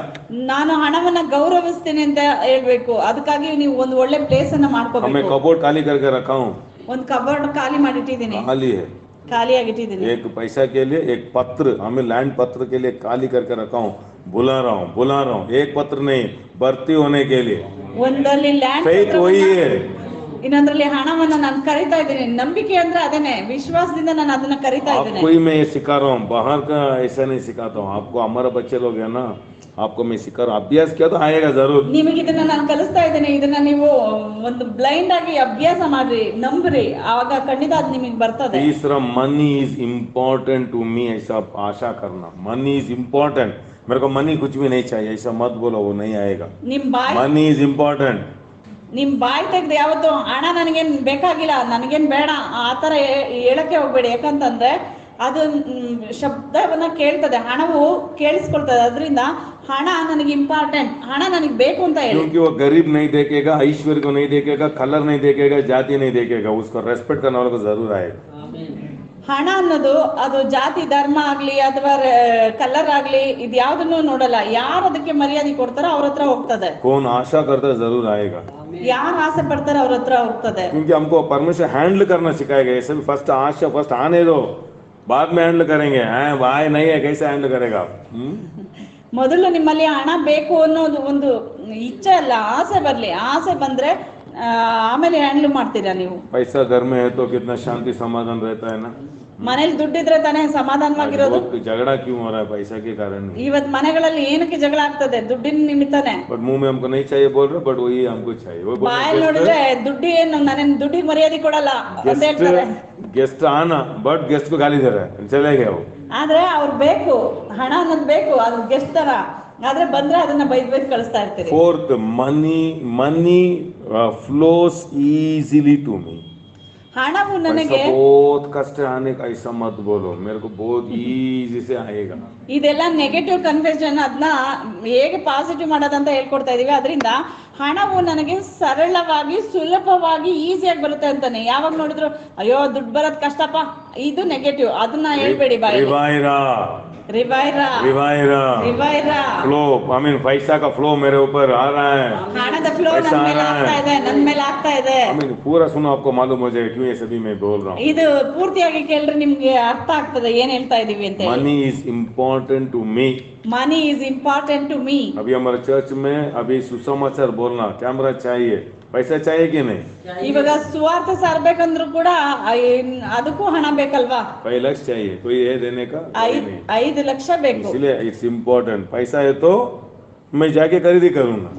ನಾನು ಹಣವನ್ನ ಗೌರವಿಸ್ತೀನಿ ಅಂತ ಹೇಳ್ಬೇಕು, ಅದಕ್ಕಾಗಿ ನೀವು ಒಂದು ಒಳ್ಳೆ ಪ್ಲೇಸ್ ಅನ್ನ हमें ಮಾಡ್ಕೋಬೇಕು. कबोर्ड खाली करके रखा हूँ, ಒಂದು ಕಬೋರ್ಡ್ ಖಾಲಿ ಮಾಡಿಟ್ಟಿದ್ದೀನಿ, खाली है. ಖಾಲಿಯಾಗಿಟ್ಟಿದ್ದೀನಿ. एक पैसा के लिए एक पत्र, हमें लैंड पत्र के लिए खाली करके रखा हूँ, बुला रहा हूँ. एक पत्र नहीं, भर्ती होने के लिए. ಒಂದಲ್ಲಿ ಲ್ಯಾಂಡ್ Faith वही है. ಇನ್ನೊಂದ್ರಲ್ಲಿ ಹಣವನ್ನ ನಾನು ಕರಿತಾ ಇದ್ದೀನಿ. ನಂಬಿಕೆ ಅಂದ್ರೆ ಅದೇನೆ, ವಿಶ್ವಾಸದಿಂದ ನಾನು ಅದನ್ನ ಕರಿತಾ ಇದ್ದೇನೆ. आपको ही मैं ये सिखा रहा हूँ, बाहर का ऐसा नहीं सिखाता हूँ. आपको हमारा बच्चे लोग है ना, आपको मैं सिखा रहा हूँ. अभ्यास किया तो आएगा जरूर. ನಿಮಗೆ ಇದನ್ನ ನಾನು ಕಲಿಸ್ತಾ ಇದ್ದೇನೆ, ಇದನ್ನ ನೀವು ಒಂದು ಬ್ಲೈಂಡ್ ಆಗಿ ಅಭ್ಯಾಸ ಮಾಡ್ರಿ, ನಂಬ್ರಿ, ಆವಾಗ ಖಂಡಿತ ಅದು ನಿಮಗೆ ಬರ್ತದೆ. तीसरा, money is important to me, ऐसा आशा करना. मनी इज इम्पोर्टेंट, मेरे को मनी कुछ भी नहीं चाहिए, ऐसा मत बोलो, वो नहीं आएगा. ನಿಮ್ ಬಾಯ್ मनी इज इम्पोर्टेंट. ನಿಮ್ ಬಾಯ್ ತೆಗ್ದು ಯಾವತ್ತು ಹಣ ನನಗೇನ್ ಬೇಕಾಗಿಲ್ಲ, ನನಗೇನ್ ಬೇಡ ಆತರ ಹೇಳಕ್ಕೆ ಹೋಗ್ಬೇಡಿ. ಯಾಕಂತಂದ್ರೆ ಅದು ಶಬ್ದವನ್ನ ಕೇಳ್ತದೆ, ಹಣವು ಕೇಳಿಸ್ಕೊಳ್ತದೆ. ಅದರಿಂದ ಹಣ ನನಗೆ ಇಂಪಾರ್ಟೆಂಟ್, ಹಣ ನನಗೆ ಬೇಕು ಅಂತ ಹೇಳಿ. क्योंकि वो गरीब नहीं देखेगा, ऐश्वर्य को नहीं देखेगा, कलर नहीं देखेगा, जाति नहीं देखेगा, उसको रेस्पेक्ट करने वाले को जरूर आएगा. ಹಣ ಅನ್ನೋದು ಅದು ಜಾತಿ ಧರ್ಮ ಆಗ್ಲಿ ಅಥವಾ ಕಲರ್ ಆಗ್ಲಿ ಇದು ಯಾವ್ದನ್ನು ನೋಡಲ್ಲ. ಯಾರು ಅದಕ್ಕೆ ಮರ್ಯಾದೆ ಕೊಡ್ತಾರೋ ಅವ್ರ ಹತ್ರ ಹೋಗ್ತದೆ. कौन आशा करता है जरूर आएगा. ಯಾರು ಆಸೆ ಪಡ್ತಾರೋ ಅವ್ರ ಹತ್ರ ಹೋಗ್ತದೆ. क्योंकि हमको परमेश्वर हैंडल करना सिखाएगा. ऐसे भी फर्स्ट आशा फर्स्ट आने दो, बाद में हैंडल करेंगे. भाई नहीं है, कैसे हैंडल करेगा? ಮೊದಲು ನಿಮ್ಮಲ್ಲಿ ಹಣ ಬೇಕು ಅನ್ನೋದು ಒಂದು ಇಚ್ಛೆ ಅಲ್ಲ, ಆಸೆ ಬರ್ಲಿ. ಆಸೆ ಬಂದ್ರೆ ಆಮೇಲೆ ಹ್ಯಾಂಡಲ್ ಮಾಡ್ತೀರಾ ನೀವು. पैसा घर में है तो कितना शांति समाधान रहता है ना. ಮನೇಲಿ ದುಡ್ಡಿದ್ರೆ ತಾನೇ ಸಮಾಧಾನವಾಗಿರೋದು. झगड़ा क्यों हो रहा है? पैसा के कारण. ಇವತ್ ಮನೆಗಳಲ್ಲಿ ಏನಕ್ಕೆ ಜಗಳ ಆಗ್ತದೆ? ದುಡ್ಡಿನ ನಿಮಿತ್ತನೇ. बट मुंह में हमको नहीं चाहिए बोल रहे, बट वही हमको चाहिए. वो ಬಾಯಲ್ಲಿ ನೋಡಿದ್ರೆ ದುಡ್ಡು ಏನು, ನಾನೇನು ದುಡ್ಡಿಗೆ ಮರ್ಯಾದೆ ಕೊಡಲ್ಲ ಅಂತ ಹೇಳ್ತಾರೆ. गेस्ट आना, बट गेस्ट को गाली दे रहा है, चले गए वो. ಆದ್ರೆ ಅವ್ರು ಬೇಕು, ಹಣ ಅನ್ನೋದು ಬೇಕು, ಅದು ಗೆಸ್ಟ್ ತರ. ಆದ್ರೆ ಬಂದ್ರೆ ಅದನ್ನ ಬೈದ್ ಕಳಿಸ್ತಾ ಇರ್ತೀರಿ. Fourth, money flows easily to me. ಹಣವು ನನಗೆ बहुत कष्ट आने का ऐसा मत बोलो, मेरे को बहुत ಈಸಿ से आएगा. ಇದೆಲ್ಲ ನೆಗೆಟಿವ್ ಕನ್ಫ್ಯೂಷನ್. ಅದನ್ನ ಹೇಗೆ ಪಾಸಿಟಿವ್ ಮಾಡೋದಂತ ಹೇಳ್ಕೊಡ್ತಾ ಇದೀವಿ. ಅದರಿಂದ ಹಣವು ನನಗೆ ಸರಳವಾಗಿ ಸುಲಭವಾಗಿ ಈಸಿಯಾಗಿ ಬರುತ್ತೆ ಅಂತಾನೆ. ಯಾವಾಗ ನೋಡಿದ್ರು ಅಯ್ಯೋ ದುಡ್ಡು ಬರೋದ್ ಕಷ್ಟಪ್ಪ, ಇದು ನೆಗೆಟಿವ್. ಅದನ್ನ ಹೇಳ್ಬೇಡಿ ಬಾಯಿ. रिवायरा फ्लो, आई मीन पैसा का फ्लो मेरे ऊपर आ रहा है. ಹಣದ ಫ್ಲೋ ನನ್ನ ಮೇಲೆ ಆಗ್ತಾ ಇದೆ, ನನ್ನ ಮೇಲೆ ಆಗ್ತಾ ಇದೆ. आई मीन पूरा सुनो, आपको मालूम हो जाएगा क्यों ये सभी मैं बोल रहा हूँ. ಇದು ಪೂರ್ತಿಯಾಗಿ ಕೇಳ್ರಿ, ನಿಮ್ಗೆ ಅರ್ಥ ಆಗ್ತದೆ ಏನ್ ಹೇಳ್ತಾ ಇದೀವಿ ಅಂತ. Money is important to me. Money is important to me. अभी हमारे चर्च में अभी सुसमाचार बोलना, कैमरा चाहिए, पैसा चाहिए कि नहीं? ಇವಾಗ ಸುವಾರ್ಥ ಸಾರಬೇಕಂದ್ರೂ ಕೂಡ ಅದಕ್ಕೂ ಹಣ ಬೇಕಲ್ವಾ? 5 लाख चाहिए, कोई ये देने का 5 ಲಕ್ಷ ಬೇಕು. इसलिए इट्स इम्पोर्टेंट. पैसा है तो मैं जाके खरीदी करूंगा.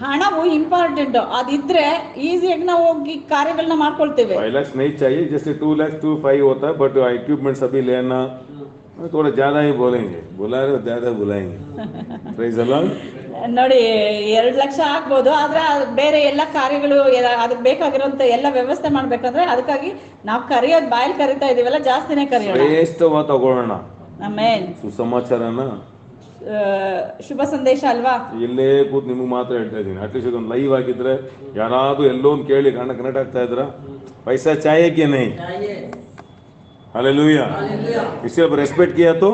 ಹಣವು ಇಂಪಾರ್ಟೆಂಟ್. ಅದಿದ್ರೆ ಈಸಿಯಾಗಿ ನಾವು ಹೋಗಿ ಕಾರ್ಯಗಳನ್ನ ಮಾಡ್ಕೊಳ್ತೇವೆ. 5 लाख नहीं चाहिए, जैसे 2 लाख 2.5 होता है, बट इक्विपमेंट सभी लेना, थोड़ा ज्यादा ही बोलेंगे, बुला रहे ज्यादा बुलाएंगे. Praise the Lord. ನೋಡಿ 2 ಲಕ್ಷ ಆಗ್ಬೋದು, ಆದ್ರೆ ಬೇರೆ ಎಲ್ಲ ಕಾರ್ಯಗಳು ಅದಕ್ಕೆ ಬೇಕಾಗಿರುವಂತ ಎಲ್ಲ ವ್ಯವಸ್ಥೆ ಮಾಡ್ಬೇಕಂದ್ರೆ ಅದಕ್ಕಾಗಿ ನಾವು ಕರೆಯೋದು ಬಾಯಲ್ಲಿ ಕರಿತಾ ಇದೀವಲ್ಲ, ಜಾಸ್ತಿನೇ ಕರೆಯೋಣ. ಶ್ರೇಷ್ಠವಾದ ತಗೊಳ್ಳೋಣ. ಆಮೇನ್. ಸುಸಮಾಚಾರನ ಶುಭ ಸಂದೇಶ ಅಲ್ವಾ? ಇಲ್ಲೇ ಕೂತ್ ನಿಮ್ಗೆ ಮಾತ್ರ ಹೇಳ್ತಾ ಇದ್ದೀನಿ. ಅಟ್ಲೀಸ್ಟ್ ಇದೊಂದು ಲೈವ್ ಆಗಿದ್ರೆ ಯಾರಾದ್ರೂ ಎಲ್ಲೋ ಒಂದು ಕೇಳಿ ಕನೆಕ್ಟ್ ಆಗ್ತಾ ಇದ್ರ. पैसा चाहिए कि नहीं? हालेलुया. इसे अब रेस्पेक्ट किया तो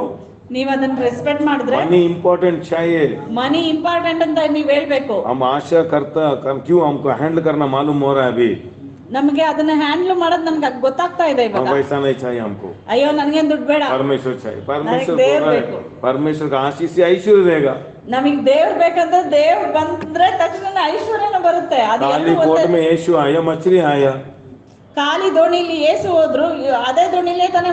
ನೀವು ಅದನ್ನ ರೆಸ್ಪೆಕ್ಟ್ ಮಾಡಿದ್ರೆ मनी इम्पोर्टेंट चाहिए. ಮನಿ ಇಂಪಾರ್ಟೆಂಟ್ ಅಂತ ನೀವು ಹೇಳ್ಬೇಕು. हम आशा करता क्यों हमको हैंडल करना मालूम हो रहा है अभी. ನಮಗೆ ಅದನ್ನ ಹ್ಯಾಂಡಲ್ ಮಾಡೋದು ನಮ್ಗೆ ಗೊತ್ತಾಗ್ತಾ ಇದೆ ಇವಾಗ. पैसा नहीं चाहिए हमको. ಅಯ್ಯೋ ನನಗೇನು ದುಡ್ಡು ಬೇಡ, परमेश्वर चाहिए. परमेश्वर ಬೇಕು. परमेश्वर का आशीष से ऐश्वर्य देगा. ನಮಗೆ ದೇವ್ರು ಬೇಕಂದ್ರೆ ದೇವ್ರು ಬಂದ್ರೆ ತಕ್ಷಣ ಐಶ್ವರ್ಯನ ಬರುತ್ತೆ. खाली बोट में यीशु आया, मछली आया. ಖಾಲಿ ದೋಣಿಲಿ ಯೇಸು ಹೋದ್ರು, ಅದೇ ದೋಣಿಲೇ ತಾನೇ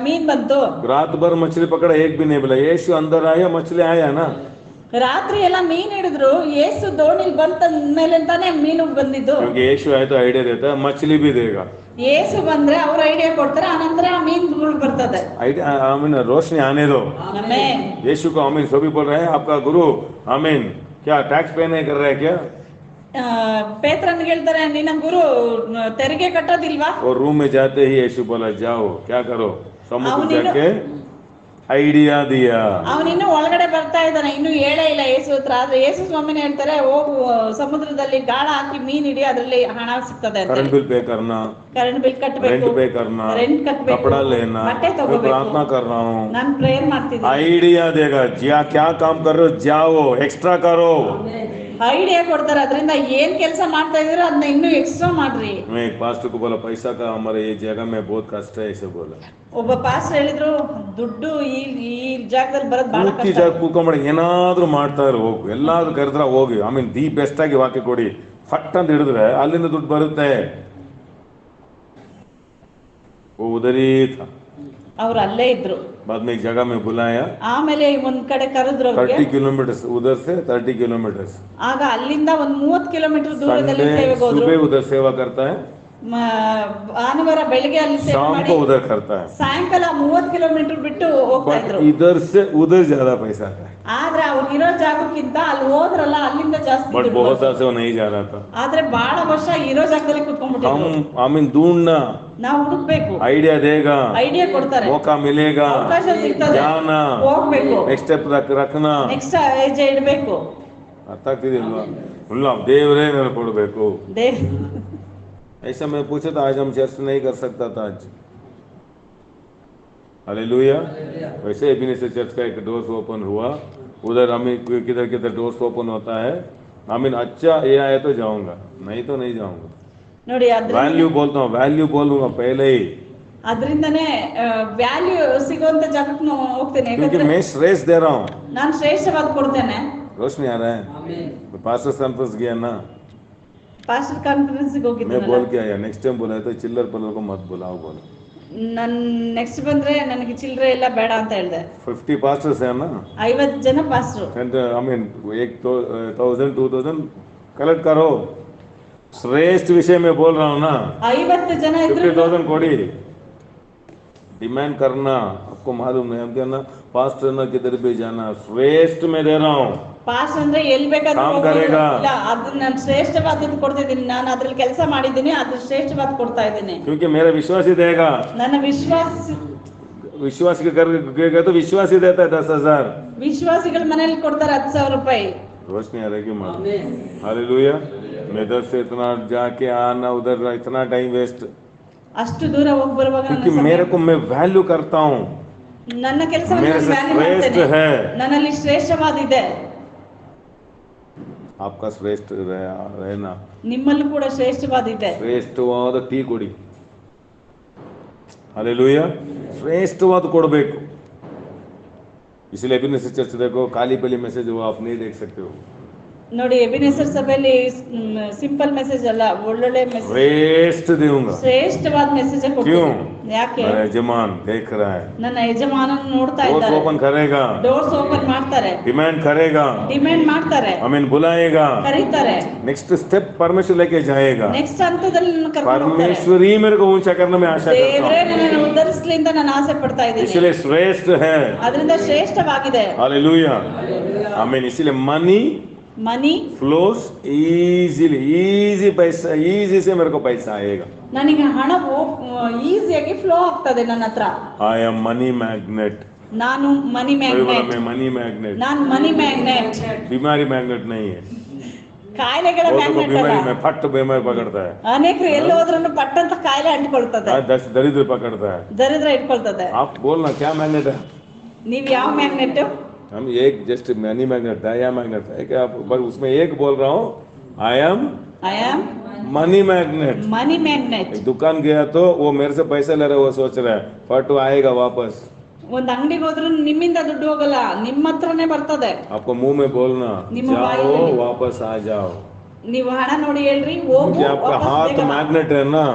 ಮೀನ್ ಬಂತು. रात भर मछली पकड़ा, एक भी नहीं बोला. यीशु अंदर आया, मछली आया ना. ರಾತ್ರಿ ಎಲ್ಲ ಮೀನ್ ಹಿಡಿದ್ರು, ಏಸು ದೋಣಿಲ್ ಬಂತ ಮೇಲೆ ಅಂತಾನೆ ಮೀನು ಬಂದಿದ್ದು. क्योंकि यीशु आए तो आइडिया देता है, मछली भी देगा। ಏಸು ಬಂದ್ರೆ ಅವ್ರ ಐಡಿಯಾ ಕೊಡ್ತಾರೆ, ಆನಂತರ ಆ ಮೀನುಗಳು ಬರ್ತದೆ. आइडिया आमीन, रोशनी आने दो ಆಮೆನ್. यीशु को। आमीन। सभी बोल रहे हैं आपका गुरु आमीन क्या टैक्स पे नहीं कर रहा है क्या? ಪೇತ್ರನ್ಗೆ ಹೇಳ್ತಾರೆ, ನಿನ್ನ ಗುರು ತೆರಿಗೆ ಕಟ್ಟೋದಿಲ್ವಾ? और रूम में जाते ही यीशु बोला जाओ क्या करो, समुद्र ಅವನಿನ್ನು- जाके ಐಡಿಯಾ ದಿಯಾ। ಅವನಿನ್ನು ಒಳಗಡೆ ಬರ್ತಾ ಇದ್ದಾನೆ, ಇನ್ನು ಹೇಳೇ ಇಲ್ಲ ಯೇಸು ಹತ್ರ. ಆದ್ರೆ ಯೇಸು ಸ್ವಾಮಿನೇ ಹೇಳ್ತಾರೆ, ಹೋಗು ಸಮುದ್ರದಲ್ಲಿ ಗಾಳ ಹಾಕಿ ಮೀನ್ ಹಿಡಿ, ಅದ್ರಲ್ಲಿ ಹಣ ಸಿಗ್ತದೆ ಅಂತ. करंट बिल पे करना, ಕರೆಂಟ್ ಬಿಲ್ रेंट ಕಟ್ಟಬೇಕು, पे करना, ರೆಂಟ್ ಕಟ್ಟಬೇಕು, कपड़ा लेना, ಬಟ್ಟೆ मैं ತಗೋಬೇಕು. प्रार्थना कर रहा हूँ, ನಾನು ಪ್ರೇಯರ್ ಮಾಡ್ತಿದ್ದೀನಿ. आइडिया देगा। जिया क्या काम कर रहे हो जाओ एक्स्ट्रा करो। ಐಡಿಯಾ ಕೊಡ್ತಾರೆ, ಅದರಿಂದ ಏನ್ ಕೆಲಸ ಮಾಡ್ತಾ ಇದೀರೋ ಅದನ್ನ ಇನ್ನೂ ಎಕ್ಸ್ಟ್ರಾ ಮಾಡ್ರಿ. मैं एक पास्टर को बोला पैसा का हमारे ये जगह में बहुत कष्ट है ऐसे बोला। ಒಬ್ಬ ಪಾಸ್ಟರ್ ಹೇಳಿದ್ರು, ದುಡ್ಡು ಈ ಜಾಗದಲ್ಲಿ ಬರೋದು ಬಹಳ ಪೂರ್ತಿ ಕಷ್ಟ. ಜಾಗ ಕೂತ್ಕೊಂಡ್ಬಿಡಿ, ಏನಾದ್ರೂ ಮಾಡ್ತಾ ಇರೋ ಹೋಗು, ಎಲ್ಲಾದ್ರೂ ಕರೆದ್ರ ಹೋಗಿ ಆಮೇಲೆ ದಿ ಬೆಸ್ಟ್ ಆಗಿ ವಾಕ್ಯ ಕೊಡಿ, ಫಟ್ ಅಂತ ಹಿಡಿದ್ರೆ ಅಲ್ಲಿಂದ ದುಡ್ಡು ಬರುತ್ತೆ. वो उधर ही था। ಅವ್ರು ಅಲ್ಲೇ ಇದ್ರು. बाद में एक जगह में बुलाया, ಆಮೇಲೆ ಒಂದ್ ಕಡೆ ಕರೆದ್ರು ಅವ್ರಿಗೆ. 30 किलोमीटर उधर से 30 किलोमीटर ಆಗ ಅಲ್ಲಿಂದ ಒಂದ್ 30 ಕಿಲೋಮೀಟರ್ ದೂರದಲ್ಲಿ संडे ಸೇವೆಗೆ ಹೋದ್ರು. सुबह उधर सेवा करता है, ಭಾನುವಾರ ಬೆಳಿಗ್ಗೆ ಅಲ್ಲಿ ಸೇವೆ शाम ಮಾಡಿ को उधर करता है। ಸಾಯಂಕಾಲ 30 ಕಿಲೋಮೀಟರ್ ಬಿಟ್ಟು ಹೋಗ್ತಾ बट ಇದ್ರು. इधर से उधर ज्यादा पैसा आता है, ಆದ್ರೆ ಅವ್ರು ಇರೋ ಜಾಗಕ್ಕಿಂತ ಅಲ್ಲಿ ಹೋದ್ರಲ್ಲ ಅಲ್ಲಿಂದ ಜಾಸ್ತಿ बट ದುಡ್ಡು बहुत ಬಂತು. साल से वो नहीं जा रहा था। ಆದ್ರೆ ಬಹಳ ವರ್ಷ ಇರೋ ಜಾಗದಲ್ಲಿ ಕುತ್ಕೊಂಡ್ಬಿಟ್ಟಿದ್ರು. हम आमीन ढूंढना, ನಾವು ಹುಡುಕ್ಬೇಕು, आइडिया देगा, ಐಡಿಯಾ ಕೊಡ್ತಾರೆ, मौका मिलेगा, ಅವಕಾಶ ಸಿಗ್ತದೆ, जाना, ಹೋಗ್ಬೇಕು, ನೆಕ್ಸ್ಟ್ ಸ್ಟೆಪ್ ರखना। ನೆಕ್ಸ್ಟ್ ಹೆಜ್ಜೆ ಇಡ್ಬೇಕು. ಅರ್ಥ ಆಗ್ತಿದೆಯಲ್ವಾ? ಇಲ್ಲ ದೇವರೇ ನನಗೆ ಕೊಡಬೇಕು। ದೇವ್ ऐसा मैं पूछा था आज हम चर्च नहीं कर सकता था आज। हालेलुया। वैसे एबिनेसर चर्च का एक डोर्स ओपन हुआ, उधर हमें किधर किधर डोर्स ओपन होता है। आमीन। अच्छा ये आया तो जाऊंगा, नहीं तो नहीं जाऊंगा। ನೋಡಿ, वैल्यू बोलता हूँ, वैल्यू बोलूंगा पहले ही, ಅದರಿಂದನೇ ವ್ಯಾಲ್ಯೂ ಸಿಗುವಂತ ಜಾಗಕ್ಕೆ ನಾವು ಹೋಗ್ತೇನೆ. क्योंकि ಯಾಕಂದ್ರೆ मैं श्रेष्ठ दे रहा हूँ। ನಾನು ಶ್ರೇಷ್ಠವಾದ ಕೊಡ್ತೇನೆ. रोशनी आ रहा है, पास्टर कॉन्फ्रेंस गया ना, ಪಾಸ್ಟರ್ ಕಾನ್ಫರೆನ್ಸ್ मैं ಹೋಗಿದ್ದೆ. बोल के आया नेक्स्ट टाइम बोला तो चिल्लर पल्लर को मत बुलाओ बोला। ನನ್ ನೆಕ್ಸ್ಟ್ ಬಂದ್ರೆ ನನಗೆ ಚಿಲ್ಲರೆ ಎಲ್ಲ ಬೇಡ ಅಂತ ಹೇಳ್ದೆ. 50 पास्टर्स है ना, 50 ಜನ ಪಾಸ್ಟರ್. आई मीन 1000 2000 कलेक्ट करो। श्रेष्ठ विषय में बोल रहा हूँ ना, 50 ಜನ ಇದ್ರು. 50,000 कोड़ी डिमांड करना। आपको मालूम है हम कहना पास्टर ना किधर भी जाना, श्रेष्ठ में दे रहा हूँ। ಪಾಸ್ ಅಂದ್ರೆ ಎಲ್ಲಿ ಬೇಕಾದ್ರೂ ಕಾಮ್ ಹೋಗ್ಬೋದು. ಕರೆಗಾ. ಇಲ್ಲ, ಅದು ನಾನು ಶ್ರೇಷ್ಠವಾದದ್ದು ಕೊಡ್ತಿದ್ದೀನಿ, ನಾನು ಅದ್ರಲ್ಲಿ ಕೆಲಸ ಮಾಡಿದ್ದೀನಿ, ಅದು ಶ್ರೇಷ್ಠವಾದ ಕೊಡ್ತಾ ಇದ್ದೀನಿ. क्योंकि मेरा विश्वास ही देगा, ನನ್ನ विश्वास के करेगा तो विश्वास ही देता है 10,000। ವಿಶ್ವಾಸಿಗಳ ಮನೇಲಿ ಕೊಡ್ತಾರೆ 10,000 ರೂಪಾಯಿ. रोशनी आ रही मालूम। हालेलुया। मैं इधर से इतना जाके आना, उधर इतना टाइम वेस्ट, ಅಷ್ಟು ದೂರ ಹೋಗಿ ಬರುವಾಗ क्योंकि मेरे को मैं वैल्यू करता हूँ, ನನ್ನ ಕೆಲಸ मेरे से श्रेष्ठ है। ನನ್ನಲ್ಲಿ ಶ್ರೇಷ್ಠವಾದಿದೆ. आपका श्रेष्ठ रहना, ನಿಮ್ಮಲ್ಲೂ ಕೂಡ ಶ್ರೇಷ್ಠವಾದಿದೆ. ಶ್ರೇಷ್ಠವಾದ ಟೀ ಕೊಡಿ। हालेलुया। ಶ್ರೇಷ್ಠವಾದ ಕೊಡಬೇಕು। इसलिए एबिनेसर चर्च देखो, काली पीली मैसेज वो आप नहीं देख सकते हो। ನೋಡಿ, ಎಬಿನೆಸರ್ ಸಭೆಯಲ್ಲಿ ಸಿಂಪಲ್ ಮೆಸೇಜ್ ಅಲ್ಲ, ಒಳ್ಳೊಳ್ಳೆ ಮೆಸೇಜ್, श्रेष्ठ दूंगा। ಶ್ರೇಷ್ಠವಾದ ಮೆಸೇಜ್ क्यों? ಕೊಡ್ತೀನಿ. ಯಾಕೆ? मेरा यजमान देख रहा है, ನನ್ನ ಯಜಮಾನನ ನೋಡ್ತಾ डोर्स ಇದ್ದಾರೆ. ओपन करेगा, ಡೋರ್ಸ್ ಓಪನ್ ಮಾಡ್ತಾರೆ, डिमांड करेगा, ಡಿಮ್ಯಾಂಡ್ ಮಾಡ್ತಾರೆ, आमीन बुलाएगा, ಕರೀತಾರೆ, नेक्स्ट स्टेप परमेश्वर लेके जाएगा। ನೆಕ್ಸ್ಟ್ ಹಂತದಲ್ಲಿ ನನ್ನ ಕರ್ಕೊಂಡು ಹೋಗ್ತಾರೆ. परमेश्वर ही मेरे को ऊंचा करने में आशा करता ದೇವರೇ हूँ, ನನ್ನನ್ನು ಉದ್ಧರಿಸಲಿ ಅಂತ ನಾನು ಆಸೆ ಪಡ್ತಾ ಇದ್ದೀನಿ. इसलिए श्रेष्ठ है। ಅದರಿಂದ ಶ್ರೇಷ್ಠವಾಗಿದೆ. हालेलुया। आमीन। इसलिए मनी ಮನಿ फ्लोस इजीली, इजी पैसा, इजी से मेरे को पैसा आएगा। ನನಗೆ ಹಣವು ಈಸಿಯಾಗಿ ಫ್ಲೋ ಆಗ್ತದೆ ನನ್ನ ಹತ್ರ. I am money magnet. ನಾನು ಮನಿ ಮ್ಯಾಗ್ನೆಟ್. मैं मनी मैग्नेट, ನಾನು ಮನಿ ಮ್ಯಾಗ್ನೆಟ್. बीमारी मैग्नेट नहीं है। ಕಾಯಿಲೆಗಳ वो तो ಮ್ಯಾಗ್ನೆಟ್ बीमारी ಅಲ್ಲ. में फट बीमारी पकड़ता है, ಅನೇಕರು ಎಲ್ಲಿ ಹೋದ್ರೂ ಪಟ್ಟಂತ ಕಾಯಿಲೆ ಅಂಟ್ಕೊಳ್ತದೆ, दरिद्र पकड़ता है। ದರಿದ್ರ ಇಟ್ಕೊಳ್ತದೆ. आप बोलना क्या मैग्नेट है? ನೀವ್ ಯಾವ ಮ್ಯಾಗ್ನೆಟ್? हम एक जस्ट मनी मैग्नेट है या मैग्नेट है क्या? पर उसमें एक बोल रहा हूँ, I am I am money magnet. Money magnet. एक दुकान गया तो वो मेरे से पैसा ले रहा है, वो सोच रहा है फट आएगा वापस। ಒಂದ್ ಅಂಗಡಿಗೆ ಹೋದ್ರು ನಿಮ್ಮಿಂದ ದುಡ್ಡು ಹೋಗಲ್ಲ, ನಿಮ್ಮ ಹತ್ರನೇ ಬರ್ತದೆ. आपको मुंह में बोलना ನಿಮ್ಮ जाओ ಬಾಯಲ್ಲಿ. वापस आ जाओ, ನೀವು ಹಣ ನೋಡಿ ಹೇಳ್ರಿ, ಹೋಗು, क्योंकि आपका ವಾಪಸ್ हाथ ಬೇಗ ಬಾ. मैग्नेट है ना,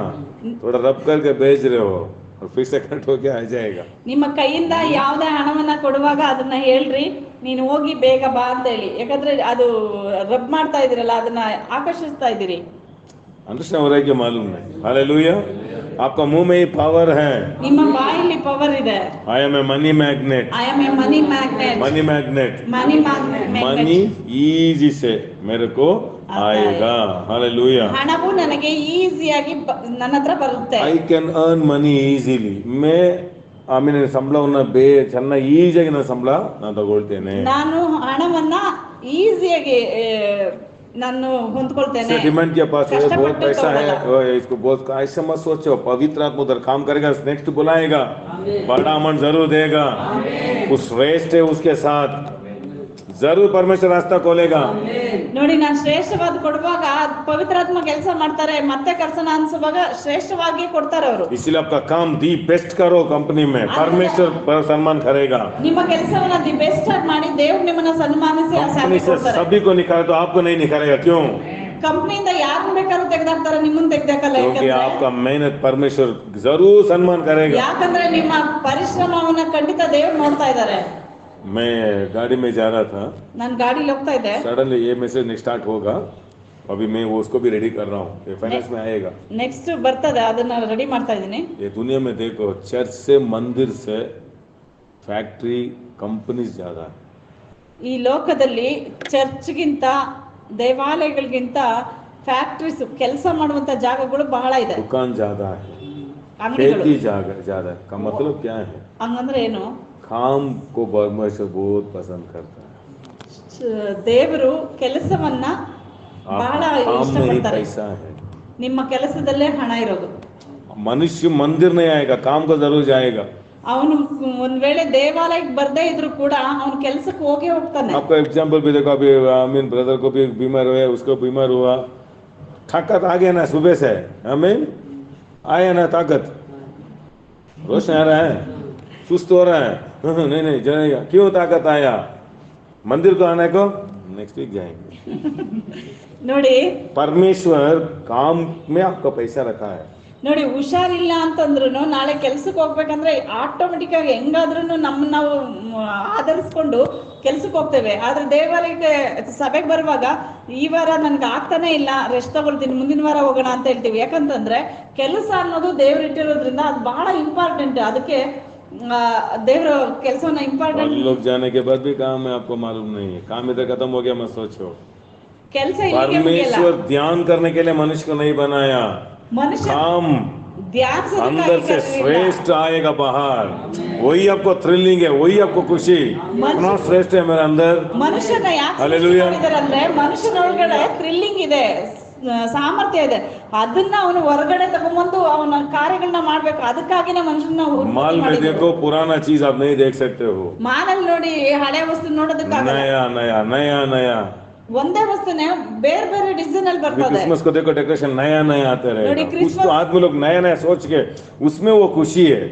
थोड़ा रब करके भेज रहे हो और फिर से कट होके आ जाएगा। ನಿಮ್ಮ ಕೈಯಿಂದ ಯಾವ್ದೇ ಹಣವನ್ನ ಕೊಡುವಾಗ ಅದನ್ನ ಹೇಳ್ರಿ, ನೀನು ಹೋಗಿ ಬೇಗ ಬಾ ಅಂತ ಹೇಳಿ, ಯಾಕಂದ್ರೆ ಅದು ರಬ್ ಮಾಡ್ತಾ ಇದೀರಲ್ಲ, ಅದನ್ನ ಆಕರ್ಷಿಸ್ತಾ ಇದ್ದೀರಿ. अंडरस्टैंड हो रहा है कि मालूम नहीं? हालेलुया। आपका मुंह में ही पावर है। ನಿಮ್ಮ ಬಾಯಲ್ಲಿ ಪವರ್ ಇದೆ. I am a money magnet. I am a money magnet. Money magnet. Money money magnet. Easy से मेरे को आएगा। हालेलुया। ಹಣವು ನನಗೆ ಈಸಿಯಾಗಿ ನನ್ನ ಹತ್ರ ಬರುತ್ತೆ. I can earn money easily. May ಆಮೇಲೆ ಸಂಬಳವನ್ನ ಚೆನ್ನಾಗಿ ಈಸಿಯಾಗಿ ನಾನು ಸಂಬಳ ನಾನು ತಗೊಳ್ತೇನೆ. ನಾನು ಹಣವನ್ನ ಈಸಿಯಾಗಿ ನಾನು ಹೊಂದ್ಕೊಳ್ತೇನೆ. डिमांड के पास बहुत पैसा है, इसको बहुत ऐसे मत सोचो, पवित्र आत्मा उधर काम करेगा, नेक्स्ट बुलाएगा, बड़ा अमाउंट जरूर देगा, कुछ श्रेष्ठ है उसके साथ, जरूर परमेश्वर रास्ता खोलेगा. ನೋಡಿ, ನಾನು ಶ್ರೇಷ್ಠವಾದ ಕೊಡುವಾಗ ಪವಿತ್ರಾತ್ಮ ಕೆಲಸ ಮಾಡ್ತಾರೆ, ಮತ್ತೆ ಕರ್ಸನ ಅನ್ಸುವಾಗ ಶ್ರೇಷ್ಠವಾಗಿ ಕೊಡ್ತಾರೆ ಅವರು. इसलिए आपका काम दी बेस्ट करो कंपनी में, परमेश्वर सम्मान करेगा. ನಿಮ್ಮ ಕೆಲಸವನ್ನ ದಿ ಬೆಸ್ಟ್ ಆಗಿ ಮಾಡಿ ದೇವರು ನಿಮ್ಮನ್ನ ಸನ್ಮಾನಿಸಿ कंपनी से सभी को निकाले तो आपको नहीं निकालेगा. क्यों? ಕಂಪನಿಯಿಂದ ಯಾರನ್ನ ಬೇಕಾದ್ರೂ ತೆಗೆದಾಕ್ತಾರೆ, ನಿಮ್ಮನ್ನ ತೆಗೆದಾಕಲ್ಲ. क्योंकि आपका मेहनत परमेश्वर जरूर सम्मान करेगा. ಯಾಕಂದ್ರೆ ನಿಮ್ಮ ಪರಿಶ್ರಮವನ್ನ ಖಂಡಿತ ದೇವರು ನೋಡ್ತಾ ಇದ್ದಾರೆ. मैं गाड़ी में जा रहा था, ನಾನು ಗಾಡಿಲಿ ಹೋಗ್ತಾ ಇದ್ದೆ. सडनली ये मैसेज स्टार्ट होगा, अभी मैं वो उसको भी रेडी कर रहा हूँ, ये फाइनेंस में आएगा. ನೆಕ್ಸ್ಟ್ ಬರ್ತದೆ, ಅದನ್ನ ರೆಡಿ ಮಾಡ್ತಾ ಇದ್ದೀನಿ. ये दुनिया में देखो, चर्च से मंदिर से फैक्ट्री कंपनीज ज्यादा है. ಈ ಲೋಕದಲ್ಲಿ ಚರ್ಚ್ಗಿಂತ ದೇವಾಲಯಗಳಿಗಿಂತ ಫ್ಯಾಕ್ಟ್ರೀಸ್ ಕೆಲಸ ಮಾಡುವಂತ ಜಾಗಗಳು ಬಹಳ ಇದೆ. दुकान ज्यादा है, ಅಂಗಡಿಗಳು. खेती ज्यादा है. का मतलब क्या है? ಹಂಗಂದ್ರೆ ಏನು? काम को परमेश्वर बहुत पसंद करता है. ದೇವರು ಕೆಲಸವನ್ನ ಬಹಳ काम में ही ಇಷ್ಟಪಡ್ತಾರೆ. पैसा है. ನಿಮ್ಮ ಕೆಲಸದಲ್ಲೇ ಹಣ ಇರೋದು. मनुष्य मंदिर नहीं आएगा, काम को जरूर जाएगा. ಅವನು ಒಂದ್ ವೇಳೆ ದೇವಾಲಯಕ್ಕೆ ಬರ್ದೇ ಇದ್ರು ಕೂಡ ಅವನು ಕೆಲಸಕ್ಕೆ ಹೋಗೇ ಹೋಗ್ತಾನೆ. आपका एग्जाम्पल भी देखो, अभी आमीन ब्रदर को भी बीमार हुआ, उसको बीमार हुआ, ताकत आ गया ना सुबह से. आमीन, आया ना ताकत, रोशनी आ रहा है, सुस्त हो रहा है, नहीं जाएगा. क्यों ताकत आया? मंदिर को आने को नेक्स्ट वीक जाएंगे. ನೋಡಿ, परमेश्वर काम में आपका पैसा रखा है. ನೋಡಿ, ಹುಷಾರಿಲ್ಲ ಅಂತಂದ್ರು ನಾಳೆ ಕೆಲ್ಸಕ್ಕೆ ಹೋಗ್ಬೇಕಂದ್ರೆ ಆಟೋಮೆಟಿಕ್ ಆಗಿ ಹೆಂಗಾದ್ರೂ ನಮ್ಮನ್ನ ನಾವು ಆಧರಿಸ್ಕೊಂಡು ಕೆಲ್ಸಕ್ಕೆ ಹೋಗ್ತೇವೆ. ಆದ್ರೆ ದೇವಾಲಯಕ್ಕೆ ಸಭೆಗೆ ಬರುವಾಗ ಈ ವಾರ ನನ್ಗೆ ಆಗ್ತಾನೆ ಇಲ್ಲ, ರೆಸ್ಟ್ ತಗೊಳ್ತೀನಿ, ಮುಂದಿನ ವಾರ ಹೋಗೋಣ ಅಂತ ಹೇಳ್ತೀವಿ. ಯಾಕಂತಂದ್ರೆ ಕೆಲಸ ಅನ್ನೋದು ದೇವ್ರು ಇಟ್ಟಿರೋದ್ರಿಂದ ಅದು ಬಹಳ ಇಂಪಾರ್ಟೆಂಟ್. ಅದಕ್ಕೆ ದೇವ್ರ ಕೆಲಸವನ್ನ इंपॉर्टेंट. लोग जाने के बाद भी काम है, आपको मालूम नहीं है. काम इधर खत्म हो गया मत सोचो. ಕೆಲಸ परमेश्वर ध्यान करने के लिए मनुष्य को नहीं बनाया. मनुष्य काम ध्यान से अंदर से श्रेष्ठ आएगा बाहर, वही आपको थ्रिलिंग है, वही आपको खुशी. इतना श्रेष्ठ है मेरे अंदर. ಮನುಷ್ಯನ ಯಾಕೆ Hallelujah. ಮಾಡಿದಾರಂದ್ರೆ ಮನುಷ್ಯನೊಳಗಡೆ ಥ್ರಿಲ್ಲಿಂಗ್ ಇದೆ, ಸಾಮರ್ಥ್ಯ ಇದೆ. ಅದನ್ನ ಅವನು ಹೊರಗಡೆ ತಗೊಂಡ್ಬಂದು ಅವನ ಕಾರ್ಯಗಳನ್ನ ಮಾಡ್ಬೇಕು. ಅದಕ್ಕಾಗಿನೇ ಮನುಷ್ಯನ माल में देखो, पुराना चीज आप नहीं देख सकते हो. ಮಾಲಲ್ಲಿ ನೋಡಿ ಹಳೆ ವಸ್ತು ನೋಡೋದಕ್ಕಾಗಲ್ಲ. नया नया नया नया ಒಂದೇ ವಸ್ತುನೇ ಬೇರೆ ಬೇರೆ ಡಿಸೈನ್ ಅಲ್ಲಿ ಬರ್ತದೆ. क्रिसमस को देखो, डेकोरेशन नया नया आते रहेगा. ನೋಡಿ, कुछ तो आदमी लोग नया नया सोच के उसमें वो खुशी है.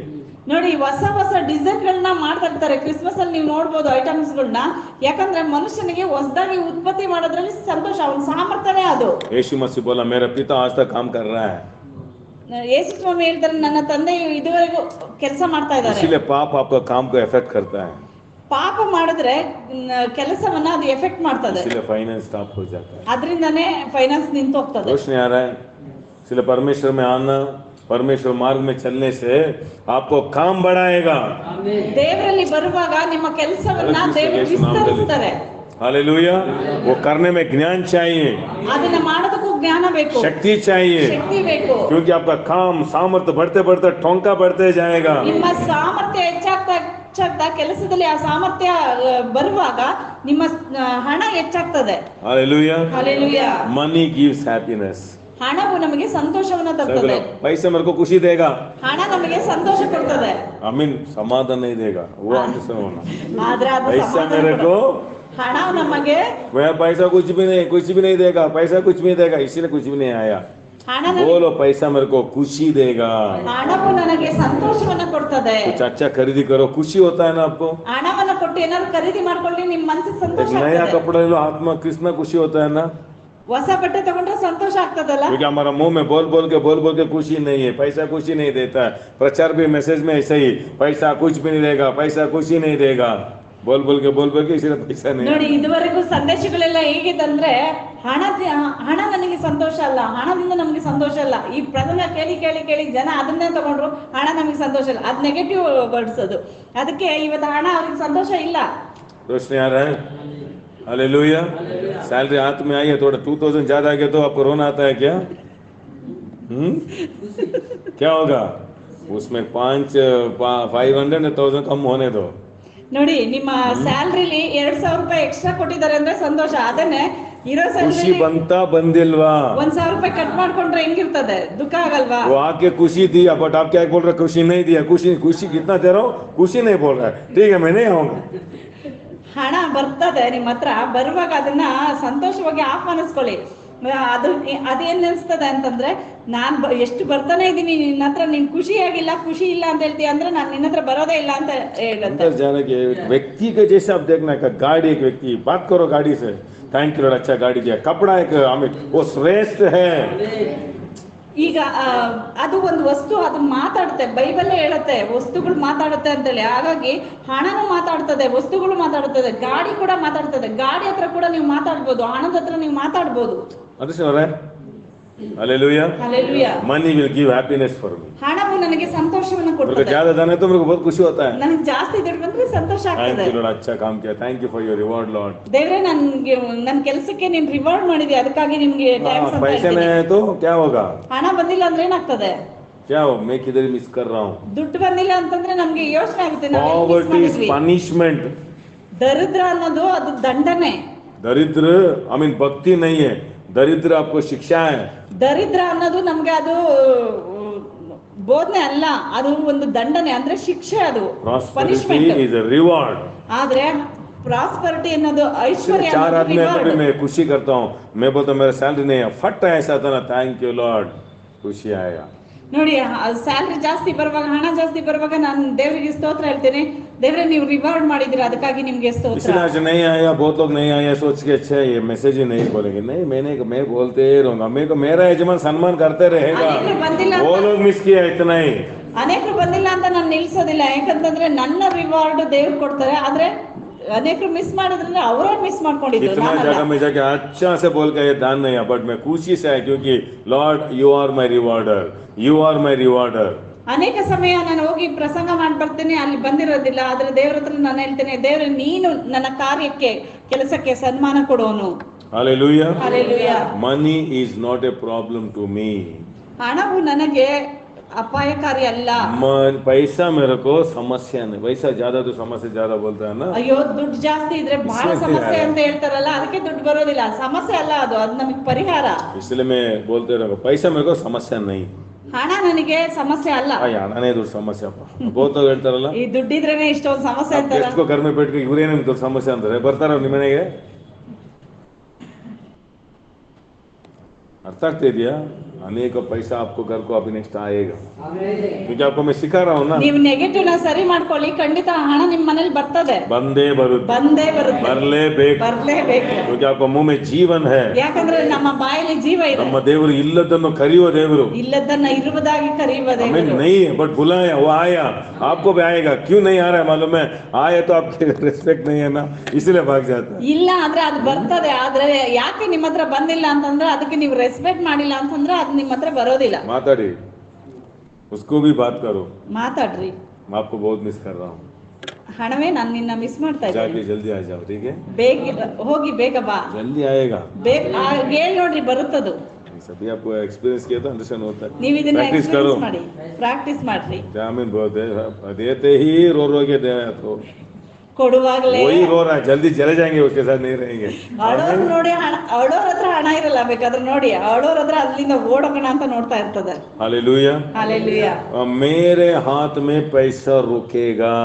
ನೋಡಿ, ಹೊಸ ಹೊಸ ಡಿಸೈನ್ ಗಳನ್ನ ಮಾಡ್ತಾ ಇರ್ತಾರೆ. ಕ್ರಿಸ್ಮಸ್ ಅಲ್ಲಿ ನೀವು ನೋಡ್ಬೋದು ಐಟಮ್ಸ್ ಗಳನ್ನ. ಯಾಕಂದ್ರೆ ಮನುಷ್ಯನಿಗೆ ಹೊಸದಾಗಿ ಉತ್ಪತ್ತಿ ಮಾಡೋದ್ರಲ್ಲಿ ಸಂತೋಷ, ಅವನ ಸಾಮರ್ಥ್ಯನೇ ಅದು. यीशु मसीह बोला, मेरा पिता आज तक काम कर रहा है. ಯೇಸು ಸ್ವಾಮಿ ಹೇಳ್ತಾರೆ, ನನ್ನ ತಂದೆ ಇದುವರೆಗೂ ಕೆಲಸ ಮಾಡ್ತಾ ಇದ್ದಾರೆ. इसलिए पाप आपका काम को इफेक्ट करता है. ಪಾಪ ಮಾಡಿದ್ರೆ ಕೆಲಸವನ್ನ ಅದು ಎಫೆಕ್ಟ್ ಮಾಡ್ತದೆ. इसलिए फाइनेंस स्टॉप हो जाता है. ಅದರಿಂದನೇ ಫೈನಾನ್ಸ್ ನಿಂತು ಹೋಗ್ತದೆ. रोशनी आ रहा है. इसलिए परमेश्वर में आना, परमेश्वर मार्ग में चलने से आपको काम बढ़ाएगा. ದೇವರಲ್ಲಿ ಬರುವಾಗ ನಿಮ್ಮ ಕೆಲಸವನ್ನ ದೇವರು ವಿಸ್ತರಿಸ್ತಾರೆ. हालेलुया. वो करने में ज्ञान चाहिए, ಅದನ್ನ ಮಾಡೋದಕ್ಕೂ ಜ್ಞಾನ ಬೇಕು, शक्ति चाहिए. ಶಕ್ತಿ ಬೇಕು. क्योंकि आपका काम सामर्थ्य बढ़ते बढ़ते ठोंका बढ़ते जाएगा. ನಿಮ್ಮ ಸಾಮರ್ಥ್ಯ ಹೆಚ್ಚಾಗ್ತಾ ಕೆಲಸದಲ್ಲಿ ಆ ಸಾಮರ್ಥ್ಯ ಬರುವಾಗ ನಿಮ್ಮ ಹಣ ಹೆಚ್ಚಾಗ್ತದೆ. Hallelujah. Hallelujah. Money gives happiness. ಹಣವು ನಮಗೆ ಸಂತೋಷವನ್ನ ತರ್ತದೆ. पैसे मेरे को खुशी देगा, ಹಣ ನಮಗೆ ಸಂತೋಷ ಕೊಡ್ತದೆ. आमीन. समाधान नहीं देगा, वो अंडरस्टैंड होना. ಆದ್ರೆ ಅದು पैसा ಸಮಾಧಾನ मेरे को, ಹಣ ನಮಗೆ वह पैसा कुछ भी नहीं देगा. पैसा कुछ भी नहीं देगा, इसीलिए कुछ भी नहीं आया. ಹಣ बोलो, पैसा मेरे को खुशी देगा. ಹಣವು ನನಗೆ ಸಂತೋಷವನ್ನ ಕೊಡ್ತದೆ. कुछ अच्छा खरीदी करो, खुशी होता है ना आपको. ಹಣವನ್ನ ಕೊಟ್ಟು ಏನಾದ್ರು ಖರೀದಿ ಮಾಡ್ಕೊಳ್ಳಿ, ನಿಮ್ ಮನಸ್ಸಿಗೆ ಸಂತೋಷ एक नया ಆಗ್ತದೆ. कपड़ा ले लो, हाथ में कितना खुशी होता है ना. ಹೊಸ ಬಟ್ಟೆ ತಗೊಂಡ್ರೆ ಸಂತೋಷ ಆಗ್ತದಲ್ಲ. क्योंकि हमारा मुंह में बोल बोल के खुशी नहीं है. पैसा खुशी नहीं देता है. प्रचार भी मैसेज में ऐसा ही, पैसा कुछ भी नहीं देगा, पैसा खुशी नहीं देगा. बोल के इसीलिए पैसा नहीं ನೋಡಿ ಇದುವರೆಗೂ ಸಂದೇಶಗಳೆಲ್ಲ ಹೇಗಿದಂದ್ರೆ ಹಣ ನನಗೆ ಸಂತೋಷ ಅಲ್ಲ, ಹಣದಿಂದ ನಮ್ಗೆ ಸಂತೋಷ ಅಲ್ಲ. ಈ ಪ್ರಸಂಗ ಕೇಳಿ ಕೇಳಿ ಕೇಳಿ ಜನ ಅದನ್ನೇ ತಗೊಂಡ್ರು, ಹಣ ನಮ್ಗೆ ಸಂತೋಷ ಇಲ್ಲ, ಅದ್ ನೆಗೆಟಿವ್ ವರ್ಡ್ಸ್ ಅದು. ಅದಕ್ಕೆ ಇವತ್ತು ಹಣ ಅವ್ರಿಗೆ ಸಂತೋಷ ಇಲ್ಲ. रोशनी आ रहा है, हालेलुया। सैलरी हाथ में आई है, थोड़ा 2000 ज्यादा आ गया तो आपको रोना आता है क्या? क्या होगा उसमें? 500 कम होने दो. ನೋಡಿ ನಿಮ್ಮ ಸ್ಯಾಲ್ರಿಲಿ 2000 ರೂಪಾಯಿ ಎಕ್ಸ್ಟ್ರಾ ಕೊಟ್ಟಿದ್ದಾರೆ ಅಂದ್ರೆ ಸಂತೋಷ. ಅದನ್ನೇ ಇರೋ ಖುಷಿ ಸ್ಯಾಲ್ರಿ ಬಂತಾ ಬಂದಿಲ್ವಾ? 1000 ರೂಪಾಯಿ ಕಟ್ ಮಾಡ್ಕೊಂಡ್ರೆ ಹೆಂಗಿರ್ತದೆ? ದುಃಖ ಆಗಲ್ವಾ? वो आके खुशी दिया, बट आप क्या बोल रहे? खुशी नहीं दिया. खुशी कितना दे रहा हूँ, खुशी नहीं बोल रहा है. ठीक है, मैं नहीं आऊंगा. ಹಣ ಬರ್ತದೆ ನಿಮ್ಮ ಹತ್ರ, ಬರುವಾಗ ಅದನ್ನ ಸಂತೋಷವಾಗಿ ಆಹ್ವಾನಿಸ್ಕೊಳ್ಳಿ. ಅದೇನ್ ಅನ್ಸ್ತದೆ ಅಂತಂದ್ರೆ, ನಾನ್ ಎಷ್ಟು ಬರ್ತಾನೆ ಇದೀನಿ ನಿನ್ನ ಹತ್ರ, ನೀನ್ ಖುಷಿ ಇಲ್ಲ ಅಂತ ಹೇಳ್ತೀಯ ಅಂದ್ರೆ ನಾನು ನಿನ್ನ ಹತ್ರ ಬರೋದೇ ಇಲ್ಲ ಅಂತ ಹೇಳುತ್ತೆ. जानके व्यक्ति के जैसे आप देखना है, गाड़ी एक व्यक्ति बात करो गाड़ी से, थैंक यू अच्छा गाड़ी दिया, कपड़ा एक वो श्रेष्ठ है. ಈಗ ಅದು ಒಂದು ವಸ್ತು, ಅದು ಮಾತಾಡುತ್ತೆ. ಬೈಬಲ್ ಹೇಳುತ್ತೆ ವಸ್ತುಗಳು ಮಾತಾಡುತ್ತೆ ಅಂತೇಳಿ. ಹಾಗಾಗಿ ಹಣನೂ ಮಾತಾಡ್ತದೆ, ವಸ್ತುಗಳು ಮಾತಾಡುತ್ತದೆ, ಗಾಡಿ ಕೂಡ ಮಾತಾಡ್ತದೆ. ಗಾಡಿ ಹತ್ರ ಕೂಡ ನೀವು ಮಾತಾಡ್ಬೋದು, ಹಣದ ಹತ್ರ ನೀವು ಮಾತಾಡ್ಬೋದು. Hallelujah. Hallelujah. Money will give happiness for me. ಹಣವು ನನಗೆ ಸಂತೋಷವನ್ನು मेरे को ಕೊಡ್ತದೆ. ज्यादा दाना तो मेरे को बहुत खुशी होता है. ನನಗೆ ಜಾಸ್ತಿ ದುಡ್ಡು ಬಂದ್ರೆ ಸಂತೋಷ ಆಗ್ತದೆ. थैंक यू लॉर्ड, अच्छा काम किया, thank you for your reward Lord. ದೇವರೇ ನನ್ನ ಕೆಲಸಕ್ಕೆ ನೀನು ರಿವಾರ್ಡ್ ಮಾಡಿದ್ಯಾ, ಅದಕ್ಕಾಗಿ ನಿಮ್ಗೆ ಥ್ಯಾಂಕ್ಸ್ ಅಂತ पैसे ಹೇಳ್ತೀನಿ. नहीं है तो क्या होगा? ಹಣ ಬಂದಿಲ್ಲ ಅಂದ್ರೆ ಏನಾಗ್ತದೆ? क्या हो, मैं किधर मिस कर रहा हूँ? ದುಡ್ಡು ಬಂದಿಲ್ಲ ಅಂತಂದ್ರೆ ನಮ್ಗೆ ಯೋಚನೆ ಆಗುತ್ತೆ, ನಾವು ಎಲ್ಲಿ miss पॉवर्टी इज ಮಾಡಿದ್ವಿ. पनिशमेंट. ದರಿದ್ರ ಅನ್ನೋದು ಅದು ದಂಡನೆ. दरिद्र आई मीन भक्ति नहीं है, दरिद्र आपको शिक्षा है. ದರಿದ್ರ ಅನ್ನೋದು ನಮ್ಗೆ ಅದು ಬೋಧನೆ ಅಲ್ಲ, ಅದು ಒಂದು ದಂಡನೆ, ಅಂದ್ರೆ ಶಿಕ್ಷೆ, ಅದು Prosperity punishment. is a reward. ಆದ್ರೆ ಪ್ರಾಸ್ಪರಿಟಿ ಅನ್ನೋದು ಐಶ್ವರ್ಯ चार ಅನ್ನೋದು आदमी reward. कभी मैं खुशी करता हूँ, मैं बोलता हूँ मेरा सैलरी नहीं है, फट ऐसा था ना, थैंक यू लॉर्ड, खुशी आएगा. ನೋಡಿ, ಸ್ಯಾಲ್ರಿ ಜಾಸ್ತಿ ಬರುವಾಗ, ಹಣ ಜಾಸ್ತಿ ಬರುವಾಗ ನಾನು ದೇವರಿಗೆ ಸ್ತೋತ್ರ ಹೇಳ್ತೇನೆ, ದೇವರೇ ನೀವು ರಿವಾರ್ಡ್ ಮಾಡಿದಿರ, ಅದಕ್ಕಾಗಿ ನಿಮ್ಗೆ ಸ್ತೋತ್ರ. इसलिए आज नहीं आया, बहुत लोग नहीं आया सोच के अच्छा ये मैसेज ही नहीं बोलेंगे. नहीं, मैं बोलते रहूंगा, मेरे को मेरा यजमान सम्मान करते रहेगा. अनेक ಬಂದಿಲ್ಲ वो लोग मिस किया इतना ही. ಅನೇಕರು ಬಂದಿಲ್ಲ ಅಂತ ನಾನು ನಿಲ್ಸೋದಿಲ್ಲ, ಯಾಕಂತಂದ್ರೆ ನನ್ನ ರಿವಾರ್ಡ್ ದೇವ್ರು ಕೊಡ್ತಾರೆ. ಆದ್ರೆ ಅನೇಕರು ಮಿಸ್ ಮಾಡಿದ್ರಿಂದ ಅವರೇ ಮಿಸ್ ಮಾಡ್ಕೊಂಡಿದ್ರು, इतना ನಾನಲ್ಲ. जगह में जाके अच्छा से बोल के ये दान नहीं है, बट मैं खुशी से है क्योंकि lord you are my rewarder, you are my rewarder. ಅನೇಕ ಸಮಯ ನಾನು ಹೋಗಿ ಪ್ರಸಂಗ ಮಾಡಿ ಬರ್ತೀನಿ, ಅಲ್ಲಿ ಬಂದಿರೋದಿಲ್ಲ. ಆದ್ರೆ ದೇವ್ರ ಹತ್ರ ನಾನು ಹೇಳ್ತೇನೆ, ದೇವ್ರೆ ನೀನು ನನ್ನ ಕಾರ್ಯಕ್ಕೆ, ಕೆಲಸಕ್ಕೆ ಸನ್ಮಾನ ಕೊಡೋನು. Hallelujah. Hallelujah. Money is not a problem to me. ಹಣವು ನನಗೆ ಅಪಾಯಕಾರಿ ಅಲ್ಲ. पैसा मेरे को समस्या नहीं. पैसा ज्यादा तो समस्या ज्यादा बोलता है ना. ಅಯ್ಯೋ ದುಡ್ಡು ಜಾಸ್ತಿ ಇದ್ರೆ ಬಹಳ ಸಮಸ್ಯೆ ಅಂತ ಹೇಳ್ತಾರಲ್ಲ, ಅದಕ್ಕೆ ದುಡ್ಡು ಬರೋದಿಲ್ಲ. ಸಮಸ್ಯೆ ಅಲ್ಲ ಅದು ನಮಗೆ ಪರಿಹಾರ. इसलिए मैं बोलते रहूंगा पैसा मेरे को समस्या नहीं. ಹಣ ನನಗೆ ಸಮಸ್ಯೆ ಅಲ್ಲ. ಹಣನೇ ದೊಡ್ಡ ಸಮಸ್ಯೆ ಅಪ್ಪ. ಬಹುತ ಹೇಳ್ತಾರಲ್ಲ, ಈ ದುಡ್ಡಿದ್ರೇನೆ ಇಷ್ಟೊಂದು ಸಮಸ್ಯೆ ಅಂತಾರ. ಎಷ್ಟೋ ಕಡಿಮೆ ಪೆಟ್ಟಿ ಇವರೇನೇನು ದೊಡ್ಡ ಸಮಸ್ಯೆ ಅಂತಾರೆ. ಬರ್ತಾರ ನಿಮ್ಮ ಮನೆಗೆ? अर्थ ಆಗ್ತಾ ಇದೆಯಾ? अनेक पैसा आपको घर को अभी नेक्स्ट आएगा, क्योंकि आपको मैं सिखा रहा हूँ ना. ನೀವು ನೆಗೆಟಿವ್ ನ ಸರಿ ಮಾಡ್ಕೊಳ್ಳಿ, ಖಂಡಿತ ಹಣ ನಿಮ್ಮ ಮನೇಲಿ ಬರ್ತದೆ, ಬಂದೇ ಬರುತ್ತೆ, ಬರ್ಲೇಬೇಕು. क्योंकि आपको मुंह में जीवन है. ಯಾಕಂದ್ರೆ ನಮ್ಮ ಬಾಯಲ್ಲಿ ಜೀವ ಇದೆ. ನಮ್ಮ ದೇವರು ಇಲ್ಲದನ್ನು ಕರೆಯುವ ದೇವರು, ಇಲ್ಲದನ್ನ ಇರುವುದಾಗಿ ಕರೆಯುವ हमें ದೇವರು. नहीं है बट बुलाया, वो आया, आपको भी आएगा. क्यों नहीं आ रहा है मालूम है? आया तो आपके रेस्पेक्ट नहीं है ना, इसलिए भाग जाता है. ಇಲ್ಲ ಆದ್ರೆ ಅದು ಬರ್ತದೆ. ಆದ್ರೆ ಯಾಕೆ ನಿಮ್ಮ ಹತ್ರ ಬಂದಿಲ್ಲ ಅಂತಂದ್ರೆ, ಅದಕ್ಕೆ ನೀವು ರೆಸ್ಪೆಕ್ಟ್ ಮಾಡಿಲ್ಲ ಅಂತಂದ್ರೆ ಅದು ನಿಮ್ಮ ಹತ್ರ ಬರೋದಿಲ್ಲ. माताड़ी उसको भी बात करो, ಮಾತಾಡ್ರಿ. मैं आपको बहुत मिस कर रहा हूँ. ಹಣವೇ ನಾನು ನಿನ್ನ ಮಿಸ್ ಮಾಡ್ತಾ जाके ಇದ್ದೀನಿ, जल्दी आ जाओ, ठीक है? ಬೇಗ ಹೋಗಿ, ಬೇಗ ಬಾ, जल्दी आएगा. ಹೇಳಿ ನೋಡ್ರಿ, ಬರುತ್ತದು. सभी आपको एक्सपीरियंस किया तो अंडरस्टैंड होता है. ನೀವು ಇದನ್ನ प्रैक्टिस करो, ಎಕ್ಸ್ಪೀರಿಯನ್ಸ್ ಮಾಡಿ, ಪ್ರಾಕ್ಟೀಸ್ ಮಾಡ್ರಿ. जामीन बहुत है, देते ही रो के दे तो ಕೊಡುವಾಗಲೇ वही रो रहा है, जल्दी चले जाएंगे, उसके साथ नहीं रहेंगे. ಅವಳವ್ರು ನೋಡಿ, ಅವಳವ್ರ ಹತ್ರ ಹಣ ಇರಲ್ಲ, ಬೇಕಾದ್ರೆ ನೋಡಿ ಅವಳವ್ರ ಹತ್ರ ಅಲ್ಲಿಂದ ಓಡೋಣ ಅಂತ ನೋಡ್ತಾ ಇರ್ತದೆ. हालेलुया. ಹಾಲೆಲೂಯಾ. मेरे हाथ में पैसा रुकेगा,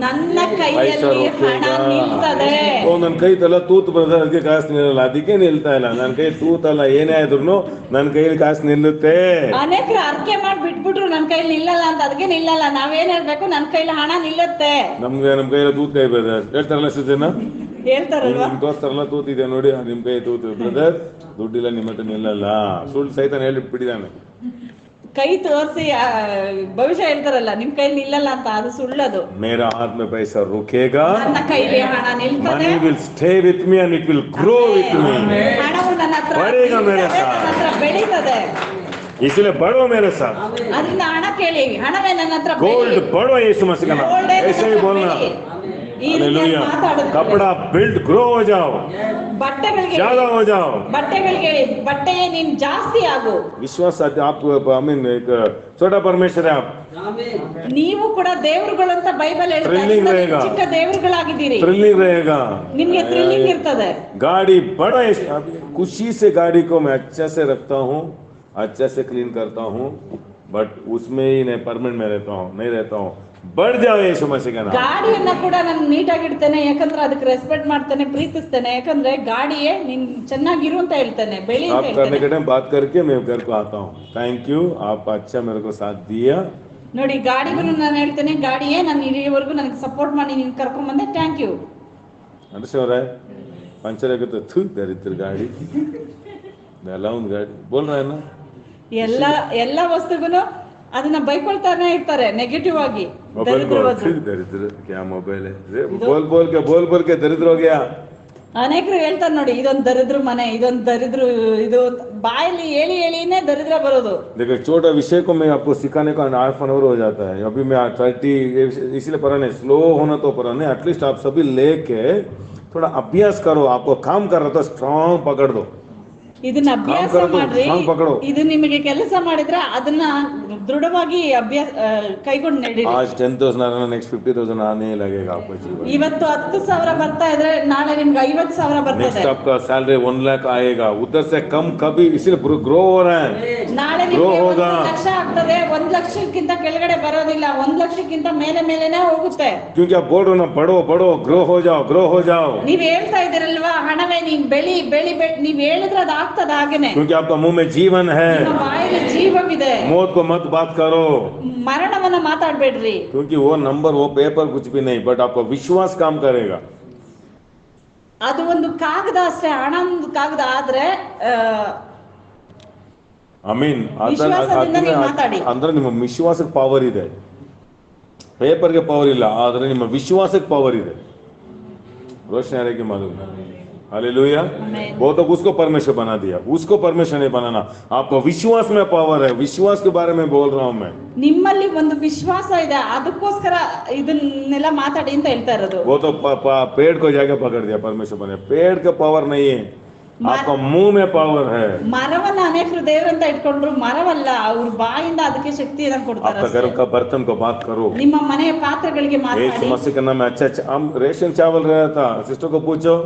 ನನ್ನ पैसा ಕೈಯಲ್ಲಿ ಹಣ ನಿಲ್ತದೆ. ಓ ನನ್ನ ಕೈ ತಲ್ಲ ತೂತ್ ಬ್ರದರ್, ಅದಕ್ಕೆ ಕಾಸು ನಿಲ್ಲಲ್ಲ, ಅದಕ್ಕೆ ನಿಲ್ತಾ ಇಲ್ಲ. ನನ್ನ ಕೈ ತೂತಲ್ಲ, ಏನೇ ಆದ್ರೂ ನನ್ನ ಕೈಯಲ್ಲಿ ಕಾಸು ನಿಲ್ಲುತ್ತೆ. ಅನೇಕರು ಅರ್ಕೆ ಮಾಡಿ ಬಿಟ್ಬಿಟ್ರು, ನನ್ನ ಕೈಲಿ ನಿಲ್ಲಲ್ಲ ಅಂತ. ಅದಕ್ಕೆ ನಿಲ್ಲಲ್ಲ. ನಾವೇನ್ ಹೇಳ್ಬೇಕು, ನನ್ನ ಕೈಲಿ ಹಣ ನಿಲ್ಲುತ್ತೆ. ನಮ್ಮ ಕೈಯಲ್ಲಿ ತೂತ್ ಕೈ ಬ್ರದರ್ ಹೇಳ್ತಾರಲ್ಲ, ಸಿದ್ದನ ಹೇಳ್ತಾರಲ್ವಾ? ನಿಮ್ ತೋರ್ತಾರಲ್ಲ, ತೂತಿದೆ ನೋಡಿ, ನಿಮ್ ಕೈ ತೂತು ಬ್ರದರ್, ದುಡ್ಡಿಲ್ಲ ನಿಮ್ಮ ಹತ್ರ ನಿಲ್ಲಲ್ಲ. ಸುಳ್ಳು ಸೈತಾನ ಹೇಳಿ ಬಿಟ್ಟಿದ್ದಾನೆ. ಕೈ ತೋರಿಸಿ ಭವಿಷ್ಯ ಹೇಳ್ತಾರಲ್ಲ ನಿಮ್ ಕೈಲಿ ಇಲ್ಲಲ್ಲ ಅಂತ, ಅದು ಸುಳ್ಳದು. मेरा हाथ में पैसा रुकेगा, ನನ್ನ ಕೈಲಿ ಹಣ ನಿಲ್ತದೆ, money will stay with me and it will grow with me. ಹಣವು ನನ್ನ ಹತ್ರ ಬಡೇಗಾ ಮೇರೆ ಇರ್ತದೆ, ಸಾಥ್. ನನ್ನ ಹತ್ರ ಬೆಳೀತದೆ. इसलिए बढ़ो मेरे साथ, ಅದರಿಂದ ಹಣ ಕೇಳಿ, ಹಣವೇ ನನ್ನ ಹತ್ರ गोल्ड ಬೆಳೀಲಿ. बढ़ो यीशु मसीह का नाम, Gold ऐसे ही बोलना. ಈ ರೀತಿ हालेलुया. ಮಾತಾಡೋದು. कपड़ा बिल्ड ग्रो हो जाओ, ಬಟ್ಟೆಗಳಿಗೆ ज्यादा हो जाओ. ಬಟ್ಟೆಗಳಿಗೆ ಬಟ್ಟೆಯೇ ನೀನ್ ಜಾಸ್ತಿ ಆಗು. विश्वास आप आई मीन एक छोटा परमेश्वर है आप, ನೀವು ಕೂಡ ದೇವರುಗಳು ಅಂತ ಬೈಬಲ್ ಹೇಳ್ತಾ Thrilling ಇದೆ. रहेगा. ಚಿಕ್ಕ ದೇವರುಗಳಾಗಿದ್ದೀರಿ, थ्रिलिंग रहेगा. ನಿಮ್ಗೆ ಥ್ರಿಲ್ಲಿಂಗ್ ಇರ್ತದೆ. गाड़ी बड़ा खुशी से गाड़ी को मैं अच्छा से रखता हूँ, अच्छा से क्लीन करता हूँ, बट उसमें ही नहीं परमानेंट में रहता हूँ, नहीं रहता हूँ. बढ़ जाओ यीशु मसीह का नाम. ಗಾಡಿಯನ್ನ ಕೂಡ ನಾನು ನೀಟಾಗಿ ಇಡ್ತೇನೆ, ಯಾಕಂದ್ರೆ ಅದಕ್ಕೆ ರೆಸ್ಪೆಕ್ಟ್ ಮಾಡ್ತೇನೆ, ಪ್ರೀತಿಸ್ತೇನೆ. ಯಾಕಂದ್ರೆ ಗಾಡಿಯೇ ನೀನ್ ಚೆನ್ನಾಗಿರು ಅಂತ ಹೇಳ್ತೇನೆ, ಬೆಳಿ ಅಂತ आप करने ಹೇಳ್ತೇನೆ. के टाइम बात करके मैं घर को आता हूँ. थैंक यू, आप अच्छा मेरे को साथ दिया. ನೋಡಿ, ಗಾಡಿಗೂ ನಾನು ಹೇಳ್ತೇನೆ, ಗಾಡಿಯೇ ನಾನು ಇಲ್ಲಿವರೆಗೂ ನನಗೆ ಸಪೋರ್ಟ್ ಮಾಡಿ ನೀನ್ ಕರ್ಕೊಂಡ್ ಬಂದೆ, ಥ್ಯಾಂಕ್ ಯು. अंडरस्टैंड हो रहा है? पंचर है तो थू दरिद्र गाड़ी अलाउन गाड़ी बोल रहा है ना. ಎಲ್ಲ ವಸ್ತುಗೂ ಅದನ್ನ ಬೈಕೊಳ್ತಾನೆ ಇರ್ತಾರೆ ನೆಗೆಟಿವ್ ಆಗಿ. मोबाइल को ದರಿದ್ರವಾದ್ರು. दरिद्र क्या मोबाइल है रे, बोल के दरिद्र हो गया. ಅನೇಕರು ಹೇಳ್ತಾರೆ ನೋಡಿ, ಇದೊಂದು ದರಿದ್ರ ಮನೆ, ಇದೊಂದು ದರಿದ್ರ, ಇದು ಬಾಯಲ್ಲಿ ಹೇಳಿ ಹೇಳಿನೇ ದರಿದ್ರ ಬರೋದು. देखो छोटा विषय को मैं आपको सिखाने का हाफ एन आवर हो जाता है. अभी मैं 30 इसलिए पढ़ाने स्लो होना तो पढ़ाने, एटलीस्ट आप सभी लेके थोड़ा अभ्यास करो. आपको काम कर रहा तो स्ट्रांग पकड़ दो. ಇದನ್ನ ಅಭ್ಯಾಸ ಕರೋದು, ಮಾಡ್ರಿ. ಸ್ಟ್ರಾಂಗ್ ಪಕಡೋ. ಇದು ನಿಮಗೆ ಕೆಲಸ ಮಾಡಿದ್ರೆ ಅದನ್ನ ದೃಢವಾಗಿ ಅಭ್ಯಾಸ ಕೈಗೊಂಡು ನಡೀರಿ. आज 10,000 आना, नेक्स्ट 50,000 आने ही लगेगा आपको जीवन. ಇವತ್ತು 10,000 ಬರ್ತಾ ಇದ್ರೆ ನಾಳೆ ನಿಮ್ಗೆ 50,000 ಬರ್ತದೆ. नेक्स्ट आपका सैलरी 1 लाख आएगा, उधर से कम कभी, इसलिए ग्रो हो रहा है. ನಾಳೆ Grow ನಿಮ್ಗೆ ಹೋಗಾ. 1 ಲಕ್ಷ ಆಗ್ತದೆ, 1 ಲಕ್ಷಕ್ಕಿಂತ ಕೆಳಗಡೆ ಬರೋದಿಲ್ಲ, 1 ಲಕ್ಷಕ್ಕಿಂತ ಮೇಲೆನೆ ಹೋಗುತ್ತೆ. क्योंकि आप बोल रहे हो ना, बढ़ो ग्रो हो जाओ. ನೀವ್ ಹೇಳ್ತಾ ಇದ್ದೀರಲ್ವಾ, ಹಣವೇ ನೀನ್ ಬೆಳಿ ನೀವ್ ಹೇಳಿದ್ರೆ ಅದು ಆಗ್ತದ ಹಾಗೇನೆ. क्योंकि आपका मुंह में जीवन है. ನಿಮ್ಮ ಬಾಯಲ್ಲಿ ಜೀವವಿದೆ. मौत को मत बात करो, ಮರಣವನ್ನ ಮಾತಾಡ್ಬೇಡ್ರಿ. क्योंकि वो नंबर वो पेपर कुछ भी नहीं, बट आपका विश्वास काम करेगा. ಅದು ಒಂದು ಕಾಗದ ಅಷ್ಟೇ, ಹಣ ಒಂದು ಕಾಗದ ಆದ್ರೆ ಅಮೀನ್. ವಿಶ್ವಾಸದಿಂದ ನೀವು ಮಾತಾಡಿ. ಅಂದ್ರೆ ನಿಮ್ಮ ವಿಶ್ವಾಸಕ್ಕೆ ಪವರ್ ಇದೆ, ಪೇಪರ್ಗೆ ಪವರ್ ಇಲ್ಲ, ಆದ್ರೆ ನಿಮ್ಮ ವಿಶ್ವಾಸಕ್ಕೆ ಪವರ್ ಇದೆ. रोशनी आ रही कि मालूम है. हालेलुया. वो तो उसको परमेश्वर बना दिया, उसको परमेश्वर नहीं बनाना. आपको विश्वास में पावर है, विश्वास के बारे में बोल रहा हूं मैं. ನಿಮ್ಮಲ್ಲಿ ಒಂದು ವಿಶ್ವಾಸ ಇದೆ, ಅದಕ್ಕೋಸ್ಕರ ಇದನ್ನೆಲ್ಲ ಮಾತಾಡಿ ಅಂತ ಹೇಳ್ತಾ ಇರೋದು. वो तो पेड़ को जाके पकड़ दिया परमेश्वर बने. पेड़ का पावर नहीं है, आपका मुंह में पावर है. ಮರವನ್ನ ಅನೇಕರು ದೇವರಂತ ಇಟ್ಕೊಂಡ್ರು, ಮರವಲ್ಲ, ಅವ್ರ ಬಾಯಿಂದ ಅದಕ್ಕೆ ಶಕ್ತಿಯನ್ನ ಕೊಡ್ತಾರೆ. आपका घर का बर्तन को बात करो. ನಿಮ್ಮ ಮನೆಯ ಪಾತ್ರೆಗಳಿಗೆ यीशु ಮಾತಾಡಿ. मसीह के नाम में अच्छा हम रेशन चावल रहा था, सिस्टर को पूछो,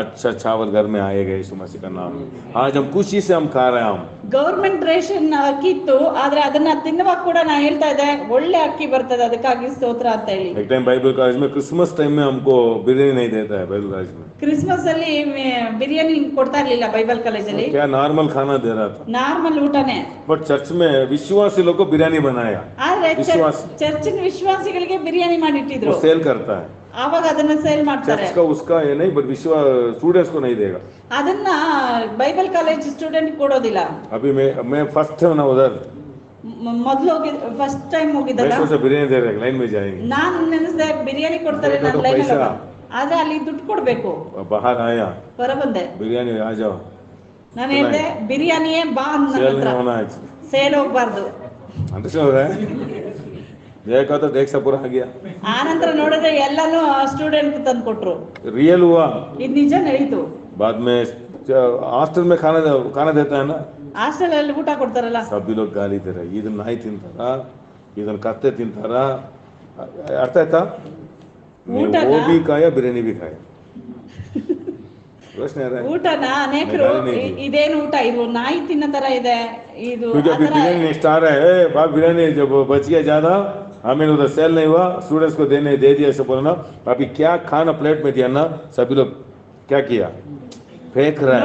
अच्छा चावल घर में आएगा यीशु मसीह का नाम में. आज हम खुशी से हम खा रहे हैं. हम ಗೌರ್ಮೆಂಟ್ ರೇಷನ್ ಅಕ್ಕಿತ್ತು, ಆದ್ರೆ ಅದನ್ನ ತಿನ್ನುವಾಗ ಕೂಡ ನಾ ಹೇಳ್ತಾ ಇದ್ದೆ, ಒಳ್ಳೆ ಅಕ್ಕಿ ಬರ್ತದೆ, ಅದಕ್ಕಾಗಿ ಸ್ತೋತ್ರ ಅಂತ ಹೇಳಿ. एक टाइम बाइबल कॉलेज में क्रिसमस टाइम में हमको बिरयानी नहीं देता है बाइबल कॉलेज में. ಕ್ರಿಸ್ಮಸ್ ಅಲ್ಲಿ ಬಿರಿಯಾನಿ ಕೊಡ್ತಾ ಇರ್ಲಿಲ್ಲ ಬೈಬಲ್ ಕಾಲೇಜಲ್ಲಿ, क्या नॉर्मल खाना दे रहा था, ನಾರ್ಮಲ್ ಊಟನೇ. बट चर्च में विश्वासी लोग को बिरयानी बनाया. ಆದ್ರೆ ವಿಶ್ವಾಸ. ಚರ್ಚಿನ ವಿಶ್ವಾಸಿಗಳಿಗೆ ಬಿರಿಯಾನಿ ಮಾಡಿಟ್ಟಿದ್ರು. वो सेल करता है. ಆವಾಗ ಅದನ್ನ ಸೇಲ್ ಮಾಡ್ತಾರೆ. चर्च का उसका ये नहीं, बट विश्वास स्टूडेंट्स को नहीं देगा. ಅದನ್ನ ಬೈಬಲ್ ಕಾಲೇಜ್ ಸ್ಟೂಡೆಂಟ್ ಕೊಡೋದಿಲ್ಲ. अभी मैं फर्स्ट टाइम ना उधर ಮೊದಲು ಹೋಗಿ ಫಸ್ಟ್ ಟೈಮ್ ಹೋಗಿದ್ದಲ್ಲ, मैं सोचा बिरयानी दे रहे लाइन में जाएंगे. ನಾನು ನೆನೆಸ್ದೆ ಬಿರಿಯಾನಿ ಕೊಡ್ತಾರೆ, ನಾನು ಲೈನ್ ಅಲ್ಲಿ ಆದ್ರೆ ಅಲ್ಲಿ ದುಡ್ಡು ಕೊಡ್ಬೇಕು. बाहर आया ಹೊರ ಬಂದೆ, बिरयानी आ जाओ, ನಾನು ಹೇಳ್ದೆ ಬಿರಿಯಾನಿಯೇ ಬಾ ಅಂತ. सेल नहीं होना है. ಸೇಲ್ ಹೋಗ್ಬಾರ್ದು. अंडरस्टैंड हो रहा है? देखा तो देख सब पूरा आ गया. ಆ ನಂತರ ನೋಡಿದ್ರೆ ಎಲ್ಲಾನು ಸ್ಟೂಡೆಂಟ್ ತಂದು ಕೊಟ್ರು. रियल हुआ. ಇದು ನಿಜ ನಡೀತು. बाद में हॉस्टल में खाना देता है ना, ಹಾಸ್ಟೆಲ್ ಅಲ್ಲಿ ಊಟ ಕೊಡ್ತಾರಲ್ಲ, सभी लोग गाली दे रहे, ಇದನ್ನ ನಾಯಿ ತಿಂತಾರ, ಇದನ್ನ ಕತ್ತೆ ತಿಂತಾರ. ಅರ್ಥ ಆಯ್ತಾ? वो भी खाया, बिरयानी भी खाया. ಊಟನ ಅನೇಕರು ಇದೇನು ಊಟ, ಇದು ನಾಯಿ ತಿನ್ನೋ ತರ ಇದೆ, ಇದು बिरयानी नेक्स्ट आ रहा है. बाप बिरयानी जब बच गया ज्यादा, हमें उधर सेल नहीं हुआ, स्टूडेंट्स को दे दिया, ऐसे बोलना. अभी क्या खाना प्लेट में दिया ना, सभी लोग क्या किया, फेंक रहा है.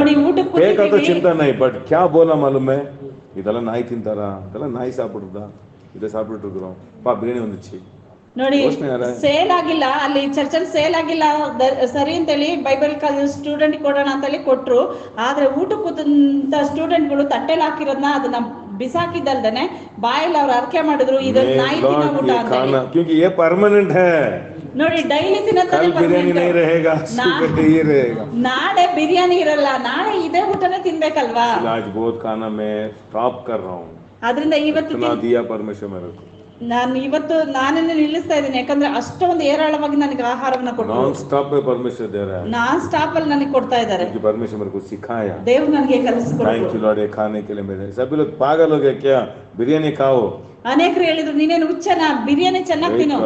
फेंका तो चिंता नहीं, बट क्या बोला मालूम है, ಇದೆಲ್ಲ ನಾಯಿ ತಿಂತಾರ, ಇದೆಲ್ಲ ನಾಯಿ ಸಾಪಿಡ್ದ, ಇದೇ ಸಾಪಿಟ್ಟಿದ್ರು. ಪಾ ಬಿರಿಯಾನಿ ಒಂದಿಚ್ಚಿ ನೋಡಿ, ಸೇಲ್ ಆಗಿಲ್ಲ ಅಲ್ಲಿ ಚರ್ಚಲ್ಲಿ, ಸೇಲ್ ಆಗಿಲ್ಲ ಸರಿ ಅಂತೇಳಿ ಬೈಬಲ್ ಕಾಲೇಜ್ ಸ್ಟೂಡೆಂಟ್ ಕೊಡೋಣ ಅಂತೇಳಿ ಕೊಟ್ರು. ಆದ್ರೆ ಊಟ ಕೂತಂತ ಸ್ಟೂಡೆಂಟ್ಗಳು ತಟ್ಟೆಲಿ ಹಾಕಿರೋದನ್ನ ಅದನ್ನ ಬಿಸಾಕಿದ್ದಲ್ದೇನೆ ಬಾಯಲ್ಲಿ ಅವ್ರು ಅರ್ಕೆ ಮಾಡಿದ್ರು ಇದು ನಾಯಿ ತಿನ್ನೋ Lord, ಊಟ ये ಅಂತ खाना क्योंकि ये परमानेंट है, ನೋಡಿ ಡೈಲಿ कल बिरयानी नहीं रहेगा, सुबह ये रहेगा। ನಾಳೆ ಬಿರಿಯಾನಿ ಇರಲ್ಲ, ನಾಳೆ ಇದೇ ಊಟನೇ ತಿನ್ಬೇಕಲ್ವಾ. आज बहुत खाना मैं स्टॉप कर रहा हूँ, ಅದರಿಂದ ಇವತ್ತು इतना दिया परमेश्वर मेरे को, ನಾನನ್ನು ನಿಲ್ಲಿಸ್ತಾ ಇದ್ದೀನಿ, ಯಾಕಂದ್ರೆ ಅಷ್ಟೊಂದು ಏರಾಳವಾಗಿ ನನಗೆ ಆಹಾರವನ್ನ ಕೊಟ್ಟರು. नॉन स्टॉप में परमेश्वर दे रहा है, ನಾನ್ ಸ್ಟಾಪ್ ಅಲ್ಲಿ ನನಗೆ ಕೊಡ್ತಾ ಇದ್ದಾರೆ. क्योंकि परमेश्वर मेरे को सिखाया। ದೇವ್ರು ನನಗೆ थैंक ಕಲಿಸ್ಕೊಟ್ರು. यू लॉर्ड, ये खाने के लिए मेरे सभी लोग पागल हो गए क्या, बिरयानी खाओ, ಅನೇಕರು ಹೇಳಿದ್ರು ನೀನೇನು ಹುಚ್ಚನ, ಬಿರಿಯಾನಿ ಚೆನ್ನಾಗಿ ತಿನ್ನು.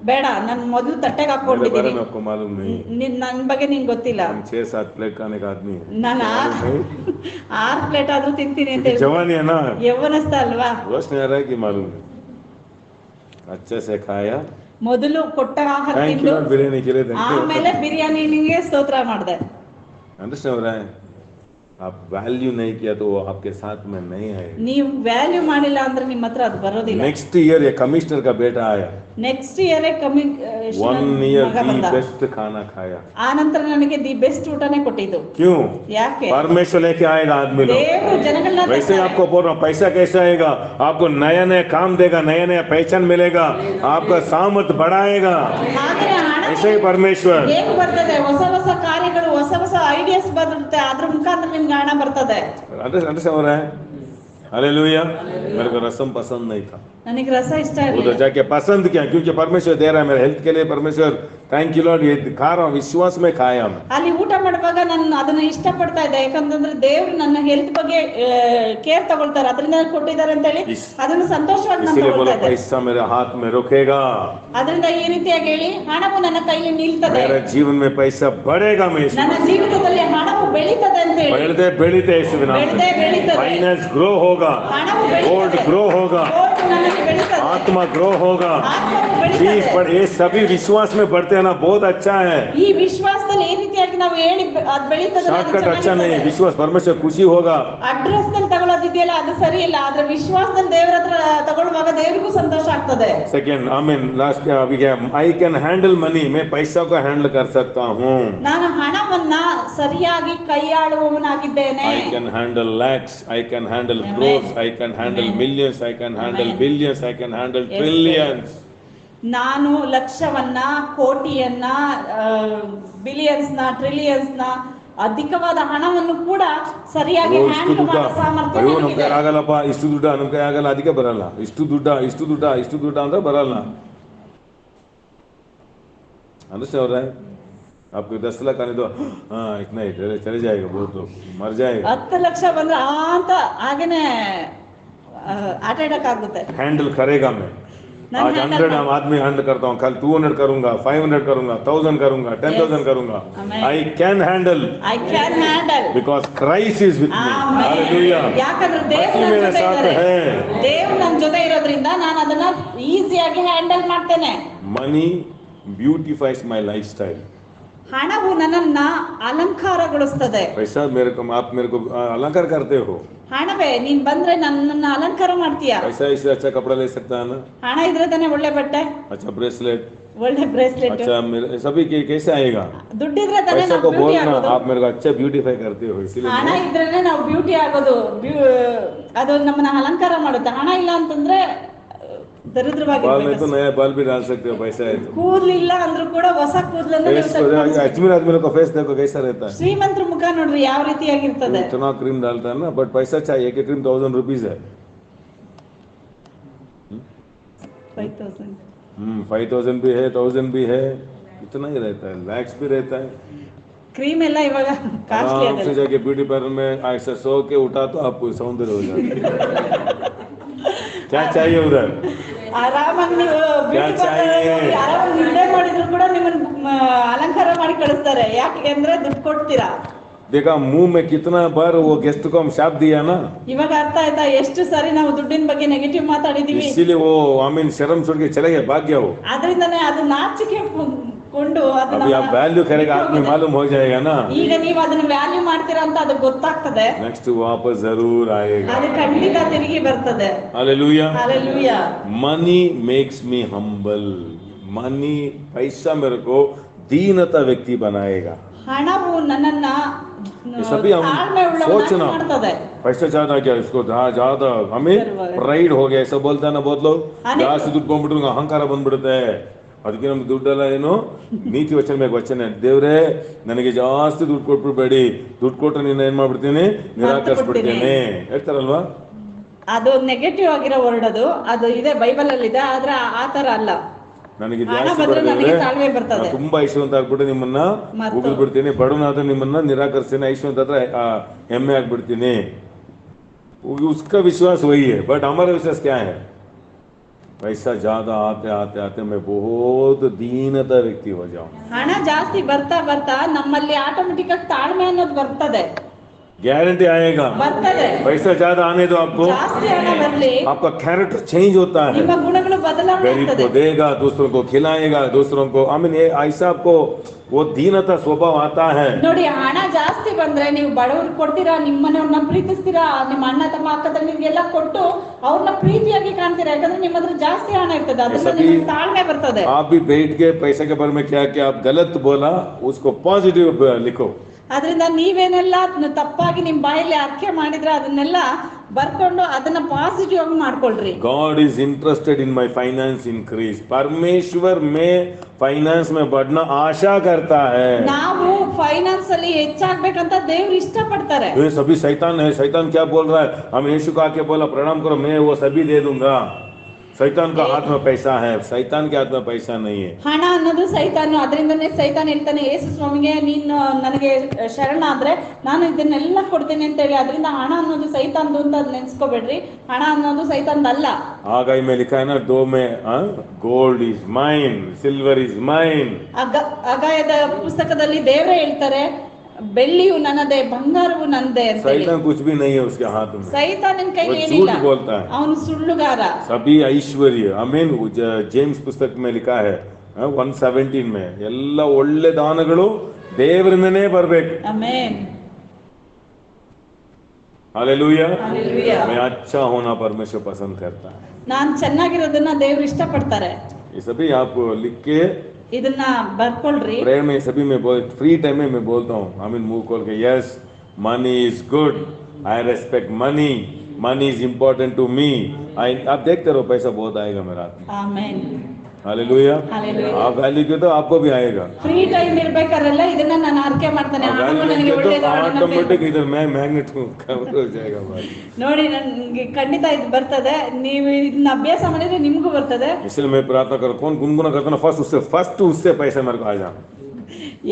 ಬೇಡ, ನಾನು ಮೊದಲು ತಟ್ಟೆಗೆ मेरे बारे ಹಾಕೊಂಡಿದ್ದೀನಿ, में आपको मालूम नहीं, ನನ್ ಬಗ್ಗೆ ನಿಂಗೆ ಗೊತ್ತಿಲ್ಲ. हम 6-7 प्लेट खाने का आदमी है, ನಾನು 6 ಪ್ಲೇಟ್ ಆದ್ರೂ ತಿಂತೀನಿ ಅಂತ ಹೇಳಿ. जवानी है ना, ಯೌವನಸ್ಥ ಅಲ್ವಾ. रोश नहीं आ रहा है कि मालूम नहीं, अच्छे से खाया। ಮೊದಲು ಕೊಟ್ಟ ಆಹಾರ थैंक यू ತಿಂದು लॉर्ड, बिरयानी के लिए थैंक ಆಮೇಲೆ यू। ಬಿರಿಯಾನಿಗೆ ಸ್ತೋತ್ರ ಮಾಡಿದೆ. अंडरस्टैंड हो रहा है, आप वैल्यू नहीं किया तो वो आपके साथ में नहीं आएगा। ನೀವು ವ್ಯಾಲ್ಯೂ ಮಾಡಿಲ್ಲ ಅಂದ್ರೆ ನಿಮ್ಮ ಹತ್ರ ಅದು ಬರೋದಿಲ್ಲ. नेक्स्ट ईयर ये कमिश्नर का बेटा आया, ನೆಕ್ಸ್ಟ್ ಇಯರ್ ಕಮ್ಮಿ 1 ईयर दी बेस्ट खाना खाया। ಆ ನಂತರ ನನಗೆ ದಿ ಬೆಸ್ಟ್ ಊಟನೇ ಕೊಟ್ಟಿದ್ದು. क्यों? ಯಾಕೆ? परमेश्वर लेके आएगा आदमी लोग, ದೇವರು ಜನಗಳನ್ನ वैसे ही आपको बोल रहा हूँ, पैसा कैसे आएगा, आपको नया नया काम देगा, नया नया पहचान मिलेगा, आपका सामर्थ बढ़ाएगा, ಹಾಗೆ ಹಣ ऐसे ही परमेश्वर। ಹೇಗೆ ಬರ್ತದೆ, ಹೊಸ ಹೊಸ ಕಾರ್ಯಗಳು, ಹೊಸ ಹೊಸ ಐಡಿಯಾಸ್ ಬರುತ್ತೆ, ಅದ್ರ ಮುಖಾಂತರ ನಿಮ್ಗೆ ಹಣ ಬರ್ತದೆ. अंडरस्टैंड हो रहा है? हालेलुया। मेरे को रसम पसंद नहीं था, ನನಗೆ ರಸ ಇಷ್ಟ उधर ಇರಲಿಲ್ಲ. जाके पसंद किया, क्योंकि परमेश्वर दे रहा है मेरे हेल्थ के लिए। परमेश्वर थैंक यू लॉर्ड, ये खा रहा हूँ, विश्वास में खाया मैं। ಅಲ್ಲಿ ಊಟ ಮಾಡುವಾಗ ನಾನು ಅದನ್ನ ಇಷ್ಟಪಡ್ತಾ ಇದ್ದೆ, ಯಾಕಂತಂದ್ರೆ ದೇವ್ರು ನನ್ನ ಹೆಲ್ತ್ ಬಗ್ಗೆ ಕೇರ್ ತಗೊಳ್ತಾರೆ, ಅದರಿಂದ ಕೊಟ್ಟಿದ್ದಾರೆ ಅಂತ ಹೇಳಿ ಅದನ್ನ ಸಂತೋಷವಾಗಿ ನಾನು इसीलिए बोला ತಗೊಳ್ತಾ ಇದ್ದೆ. पैसा मेरे हाथ में रुकेगा, ಅದರಿಂದ ಈ ರೀತಿಯಾಗಿ ಹೇಳಿ ಹಣವು ನನ್ನ ಕೈಯಲ್ಲಿ ನಿಲ್ತದೆ, मेरे जीवन में पैसा बढ़ेगा, मैं ನನ್ನ ಜೀವಿತದಲ್ಲಿ ಹಣವು ಬೆಳೀತದೆ ಅಂತ ಹೇಳಿ. बढ़ते बढ़ते यीशु के नाम ಬೆಳೆದೇ में ಬೆಳೀತದೆ, फाइनेंस ग्रो होगा, ಹಣವು गोल्ड ಬೆಳೀತದೆ, ग्रो होगा, ಗೋಲ್ಡ್ ನನ್ನಲ್ಲಿ ಬೆಳೀತದೆ, आत्मा ग्रो होगा। ಆತ್ಮವು चीज ಬೆಳೀತದೆ. पर ये सभी विश्वास में बढ़ते हैं ना, बहुत अच्छा है। ಈ ವಿಶ್ವಾಸದಲ್ಲಿ ಈ ರೀತಿಯಾಗಿ ನಾವು ಹೇಳಿ ಅದು ಬೆಳೀತದೆ, ಅದು शॉर्टकट अच्छा नहीं, ಚೆನ್ನಾಗಿರ್ತದೆ. विश्वास परमेश्वर खुशी होगा। ಅಡ್ರೆಸ್ ನಲ್ಲಿ ತಗೊಳ್ಳೋದಿದೆಯಲ್ಲ ಅದು ಸರಿ ಇಲ್ಲ, ಆದ್ರೆ ವಿಶ್ವಾಸದಲ್ಲಿ ದೇವರ ಹತ್ರ ತಗೊಳ್ಳುವಾಗ ದೇವರಿಗೂ ಸಂತೋಷ ಆಗ್ತದೆ. सेकेंड आमीन, last I can handle money, मैं पैसा को हैंडल कर सकता हूँ। ನಾನು ಹಣವನ್ನ ಸರಿಯಾಗಿ ಕೈಯಾಳುವವನಾಗಿದ್ದೇನೆ. I can handle lakhs, I can handle Amen. crores, I can handle Amen. millions, I can handle Amen. billions, I can handle Yes, trillions. ನಾನು ಲಕ್ಷವನ್ನ, ಕೋಟಿಯನ್ನ, ಬಿಲಿಯನ್ಸ್ ನ, ಟ್ರಿಲಿಯನ್ಸ್ ನ, ಅಧಿಕವಾದ ಹಣವನ್ನು ಕೂಡ ಸರಿಯಾಗಿ ಓ, ಇಷ್ಟು ಹ್ಯಾಂಡಲ್ ದುಡ್ಡ, ಮಾಡೋ ಸಾಮರ್ಥ್ಯ ಅಯ್ಯೋ ನಮ್ ನನಗಿದೆ. ಕೈ ಆಗಲ್ಲಪ್ಪ, ಇಷ್ಟು ದುಡ್ಡ ನಮ್ ಕೈ ಆಗಲ್ಲ, ಅದಕ್ಕೆ ಬರಲ್ಲ. ಇಷ್ಟು ದುಡ್ಡ ಅಂದ್ರೆ ಬರಲ್ಲ. अंडरस्टैंड हो रहा है? आपको 10 लाख आने दो, हाँ इतना ही चले जाएगा, बहुत लोग मर जाएगा। 10 ಲಕ್ಷ ಬಂದ್ರೆ ಅಂತ ಹಾಗೇನೆ ಆಟಾಡಕ್ ಆಗುತ್ತೆ. हैंडल करेगा मैं, ನಾನು आज 100 आदमी हैंडल करता हूँ, कल 200 करूंगा, 500 करूंगा, 1000 करूंगा, 10,000 करूंगा। Amen. I can handle I can handle. because Christ is with me. Amen. Hallelujah. ಯಾಕಂದ್ರೆ ಮಸಿ ದೇವ್ರು ಮೇರೆ ನನ್ನ ಜೊತೆ ಸಾಥ್ ಇದ್ದಾರೆ. ಹೈ. ದೇವ್ರು ನನ್ನ ಜೊತೆ ಇರೋದ್ರಿಂದ ನಾನು ಅದನ್ನ ಈಸಿಯಾಗಿ ಹ್ಯಾಂಡಲ್ ಮಾಡ್ತೇನೆ. Money beautifies my lifestyle. ಹಣವು ನನ್ನನ್ನ ಅಲಂಕಾರಗೊಳಿಸ್ತದೆ. पैसा मेरे को, आप मेरे को अलंकार करते हो, ಹಣವೇ ನೀನ್ ಬಂದ್ರೆ ನನ್ನನ್ನ ಅಲಂಕಾರ ಮಾಡ್ತೀಯ. पैसा इससे अच्छा कपड़ा ले सकता है ना, ಹಣ ಇದ್ರೆ ತಾನೇ ಒಳ್ಳೆ ಬಟ್ಟೆ, अच्छा ब्रेसलेट, ಒಳ್ಳೆ ಬ್ರೇಸ್ಲೆಟ್. अच्छा मेरे सभी के कैसे आएगा? ದುಡ್ಡಿದ್ರೆ ತಾನೇ पैसा ನಾವು को ಬ್ಯೂಟಿ बोलना, ಆಗೋದು. आप मेरे को अच्छा ब्यूटीफाई करते हो, इसीलिए ಹಣ ಇದ್ರೇನೆ ನಾವು ಬ್ಯೂಟಿ ಆಗೋದು. ಅದು ನಮ್ಮನ್ನ ಅಲಂಕಾರ ಮಾಡುತ್ತೆ. ಹಣ ಇಲ್ಲ ಅಂತಂದ್ರೆ बाल में तो ದರಿದ್ರವಾಗಿರ್ಬೇಕು. नया बाल भी डाल सकते हो, पैसा है तो। ಕೂದಲಿಲ್ಲ ಅಂದ್ರೂ ಕೂಡ ಹೊಸ ಕೂದಲನ್ನ ನೀವು फेस को ತೆಗೆದು अजमेर आदमी का फेस देखो कैसा रहता है, ಶ್ರೀಮಂತರ ಮುಖ ನೋಡ್ರಿ ಯಾವ ರೀತಿಯಾಗಿರ್ತದೆ. इतना क्रीम डालता है ना, बट पैसा चाहिए, एक क्रीम 1000 रुपीज है। 5000 5000 भी है, 1000 भी है, इतना ही रहता है, लैक्स भी रहता है। ಕ್ರೀಮ್ ಎಲ್ಲ ಇವಾಗ ಕಾಸ್ಟ್ಲಿ आराम से ಆಗಿದೆ. जाके ब्यूटी पार्लर में ऐसा सो के उठा तो आपको सौंदर्य हो जाता है। क्या चाहिए उधर? ಆರಾಮಾಗಿ ನೀವು ಬ್ಯೂಟಿ चाहिए? ಪಾರ್ಲರ್ ಆರಾಮಾಗಿ ನಿದ್ದೆ ಮಾಡಿದ್ರು ಕೂಡ ನಿಮ್ಮನ್ನ ಅಲಂಕಾರ ಮಾಡಿ ಕಳಿಸ್ತಾರೆ. ಯಾಕೆಂದ್ರೆ ದುಡ್ಡು ಕೊಡ್ತೀರಾ. देखा मुंह में कितना बार वो गेस्ट को हम शाप दिया ना, ಇವಾಗ ಅರ್ಥ ಆಯ್ತಾ ಎಷ್ಟು ಸಾರಿ ನಾವು ದುಡ್ಡಿನ ಬಗ್ಗೆ ನೆಗೆಟಿವ್ ಮಾತಾಡಿದೀವಿ. इसीलिए वो आमीन शर्म छोड़ के चले गए, भाग गया वो। ಅದರಿಂದನೇ ಅದು ನಾಚಿಕೆ ಕೊಂಡು ಅದನ್ನ अभी आप वैल्यू करेगा, आदमी मालूम हो जाएगा ना, ಈಗ ನೀವು ಅದನ್ನ ವ್ಯಾಲ್ಯೂ ಮಾಡ್ತೀರಾ ಅಂತ ಅದು ಗೊತ್ತಾಗ್ತದೆ. नेक्स्ट वापस जरूर आएगा। ಅದು ಖಂಡಿತ ತಿರುಗಿ ಬರ್ತದೆ. Hallelujah. Hallelujah. Money makes me humble, money पैसा मेरे को दीनता व्यक्ति बनाएगा। ಹಣವು ನನ್ನನ್ನ ये सभी हम ತಾಳ್ಮೆ सोचना ಉಳ್ಳವನಾಗಿ ಮಾಡ್ತದೆ. पैसा ज्यादा क्या इसको ज्यादा हमें ಪ್ರೈಡ್ ಹೋಗಿ ऐसा बोलता है ना बहुत लोग ಜಾಸ್ತಿ ದುಡ್ಡು ಬಂದ್ಬಿಟ್ರು ಅಹಂಕಾರ ಬಂದ್ಬಿಡುತ್ತೆ. ಅದಕ್ಕೆ ನಮ್ಗೆ ದುಡ್ಡೆಲ್ಲ ಏನು ನೀತಿ ವಚನ ಬೇಕು. ವಚನ ದೇವ್ರೇ ನನಗೆ ಜಾಸ್ತಿ ದುಡ್ಡು ಕೊಟ್ಬಿಡ್ಬೇಡಿ, ದುಡ್ಡು ಕೊಟ್ಟರೆ ನೀನು ಏನ್ ಮಾಡ್ಬಿಡ್ತೀನಿ, ನಿರಾಕರಿಸ್ಬಿಡ್ತೇನೆ ಹೇಳ್ತಾರಲ್ವಾ. ಅದು ನೆಗೆಟಿವ್ ಆಗಿರೋ ವರ್ಡ್ ಅದು ಇದೆ ಬೈಬಲ್ ಅಲ್ಲಿ ಇದೆ, ಆದ್ರೆ ಆ ತರ ಅಲ್ಲ. ನನಗೆ ಹಣ ಜಾಸ್ತಿ ಬಂದ್ರೆ ಬರೋದಿದ್ರೆ ನನಗೆ ತಾಳ್ಮೆ ಬರ್ತದೆ. ತುಂಬಾ ಐಶ್ವಂತ ಆಗ್ಬಿಟ್ಟು ನಿಮ್ಮನ್ನ ಮತ್ತು ಉಗಿದ್ ಬಿಡ್ತೀನಿ, ಬಡವನಾದ್ರೆ ನಿಮ್ಮನ್ನ ನಿರಾಕರಿಸ್ತೀನಿ, ಐಶ್ವಂತ ಆದ್ರೆ ಹೆಮ್ಮೆ ಆಗ್ಬಿಡ್ತೀನಿ. उसका विश्वास वही है, बट हमारा विश्वास क्या है? पैसा ज्यादा आते आते आते मैं बहुत दीनता व्यक्ति हो जाऊं. ಹಣ ಜಾಸ್ತಿ ಬರ್ತಾ ಬರ್ತಾ ನಮ್ಮಲ್ಲಿ ಆಟೋಮೆಟಿಕ್ ಆಗಿ ತಾಳ್ಮೆ ಅನ್ನೋದು ಬರ್ತದೆ, गारंटी आएगा. ಬರ್ತದೆ. पैसा ज्यादा आने दो आपको, ಜಾಸ್ತಿ ಹಣ ಬರ್ಲಿ, आपका कैरेक्टर चेंज होता है. ನಿಮ್ಮ ಗುಣಗಳು ಬದಲಾವಣೆ गरीब ಆಗ್ತದೆ. को देगा, दूसरों को खिलाएगा, दूसरों को ऐसा आपको वो दीनता स्वभाव आता है. ನೋಡಿ, ಹಣ ಜಾಸ್ತಿ ಬಂದ್ರೆ ನೀವು ಬಡವ್ರಿಗೆ ಕೊಡ್ತೀರಾ, ನಿಮ್ಮ ಮನೆಯವ್ರನ್ನ ಪ್ರೀತಿಸ್ತೀರಾ, ನಿಮ್ಮ ಅಣ್ಣ ತಮ್ಮ ಅಕ್ಕ ತಂಗಿಗೆಲ್ಲ ಕೊಟ್ಟು ಅವ್ರನ್ನ ಪ್ರೀತಿಯಾಗಿ ಕಾಣ್ತೀರಾ, ಯಾಕಂದ್ರೆ ನಿಮ್ಮ ಹತ್ರ ಜಾಸ್ತಿ ಹಣ ಇರ್ತದೆ, ಅದರಿಂದ ನಿಮ್ಗೆ ತಾಳ್ಮೆ ಬರ್ತದೆ. आप भी बैठ के पैसे के बारे में क्या क्या आप गलत बोला उसको पॉजिटिव लिखो. ಅದರಿಂದ ನೀವೇನೆಲ್ಲ ತಪ್ಪಾಗಿ ನಿಮ್ ಬಾಯಲ್ಲಿ ಅರ್ಕೆ ಮಾಡಿದ್ರೆ ಅದನ್ನೆಲ್ಲ ಬರ್ಕೊಂಡು ಅದನ್ನ ಪಾಸಿಟಿವ್ ಆಗಿ ಮಾಡ್ಕೊಳ್ರಿ. God is interested in my finance increase. परमेश्वर में फाइनेंस में बढ़ना आशा करता है. ನಾವು ಫೈನಾನ್ಸ್ ಅಲ್ಲಿ ಹೆಚ್ಚಾಗ್ಬೇಕಂತ ದೇವ್ರು ಇಷ್ಟಪಡ್ತಾರೆ. ये सभी शैतान है, शैतान क्या बोल रहा है? हम यीशु को आके बोला प्रणाम करो, मैं वो सभी दे दूंगा. शैतान का हाथ में पैसा है, शैतान के हाथ में पैसा नहीं है. ಹಣ ಅನ್ನೋದು ಸೈತಾನು, ಅದರಿಂದನೇ ಸೈತಾನ್ ಹೇಳ್ತಾನೆ ಯೇಸು ಸ್ವಾಮಿಗೆ ನೀನು ನನಗೆ ಶರಣ ಆದ್ರೆ ನಾನು ಇದನ್ನೆಲ್ಲ ಕೊಡ್ತೇನೆ ಅಂತ ಹೇಳಿ. ಅದರಿಂದ ಹಣ ಅನ್ನೋದು ಸೈತಾನ್ದು ಅಂತ ನೆನ್ಸ್ಕೋಬೇಡ್ರಿ, ಹಣ ಅನ್ನೋದು ಸೈತಾನ್ದಲ್ಲ. आगाई में लिखा है ना, दो में gold is mine, silver is mine. ಅಗಾಯದ ಪುಸ್ತಕದಲ್ಲಿ ದೇವರೇ ಹೇಳ್ತಾರೆ ಬೆಳ್ಳಿಯು ನನ್ನದೇ, ಬಂಗಾರವು ನಂದೇ ಅಂತ ಹೇಳಿ. शैतान कुछ भी नहीं है उसके हाथ में. ಸೈತಾನನ ಕೈಲಿ वो ಏನಿಲ್ಲ, झूठ बोलता है. ಅವನು ಸುಳ್ಳುಗಾರ. सभी ऐश्वर्य आमीन. जेम्स पुस्तक में लिखा है 117 में ಎಲ್ಲ ಒಳ್ಳೆ ದಾನಗಳು ದೇವರಿಂದನೇ ಬರಬೇಕು. ಆಮೆನ್. हालेलुया. हालेलुया. मैं अच्छा होना परमेश्वर पसंद करता है. ನಾನ್ ಚೆನ್ನಾಗಿರೋದನ್ನ ದೇವ್ರು ಇಷ್ಟಪಡ್ತಾರೆ. ये सभी आप लिख के ಇದನ್ನ ಬರ್ಕೊಳ್ರಿ. प्रेयर में सभी में फ्री टाइम में मैं बोलता हूँ आमीन, मुंह खोल के, yes money is good, I respect money, money is important to me. आप देखते रहो पैसा बहुत आएगा मेरा हाथ में. ಆಮೆನ್. हालेलुया. हालेलुया. आप वैल्यू के तो आपको भी आएगा. ಫ್ರೀ ಟೈಮ್ ಇರ್ಬೇಕಾರೆಲ್ಲ ಇದನ್ನ ನಾನು ಆರ್ಕೆ ಮಾಡ್ತಾನೆ. ಹಣವು ನನಗೆ ಒಳ್ಳೆಯದು, ऑटोमेटिक इधर मैं मैग्नेट कवर हो जाएगा भाई. ನೋಡಿ ನನ್ಗೆ ಖಂಡಿತ ಇದು ಬರ್ತದೆ, ನೀವು ಇದನ್ನ ಅಭ್ಯಾಸ ಮಾಡಿದ್ರೆ ನಿಮ್ಗೂ ಬರ್ತದೆ. इसलिए मैं प्रार्थना करूँ, कौन गुनगुना करता ना फर्स्ट उससे पैसा मेरे को आ जाना.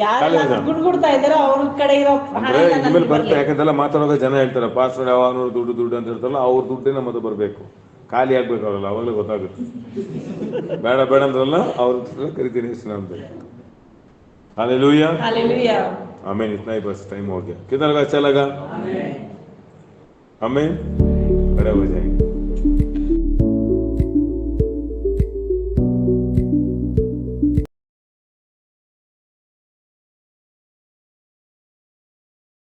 ಯಾರು ಗುಡ್ಗುಡ್ತಾ ಇದಾರೋ ಅವ್ರ ಕಡೆ ಇರೋ ಹಣ ಅಂದ್ರೆ ಇನ್ಮೇಲೆ ಬರುತ್ತೆ. ಯಾಕಂದ್ರೆ ಮಾತಾಡುವಾಗ ಜನ ಹೇಳ್ತಾರೆ ಪಾಸ್ವರ್ಡ್ ಯಾವಾಗ ದುಡ್ಡು ದುಡ್ಡು ಅಂತ ಹೇಳ್ತಾರಲ್ಲ, ಅವ್ರ ದುಡ್ಡೇ ನಮ್ಮ ಹತ್ರ ಬರಬೇಕು, ಖಾಲಿ ಆಗ್ಬೇಕು ಅವರಲ್ಲ, ಅವಾಗಲೇ ಗೊತ್ತಾಗುತ್ತೆ. ಬೇಡ ಬೇಡ ಅಂದ್ರಲ್ಲ ಅವ್ರ ಕರಿತೀನಿ ಹೆಸರು ಅಂತ. हालेलुया. हालेलुया. आमीन. इतना ही बस, टाइम हो गया. कितना लगा? अच्छा लगा? आमीन. खड़े हो जाएंगे.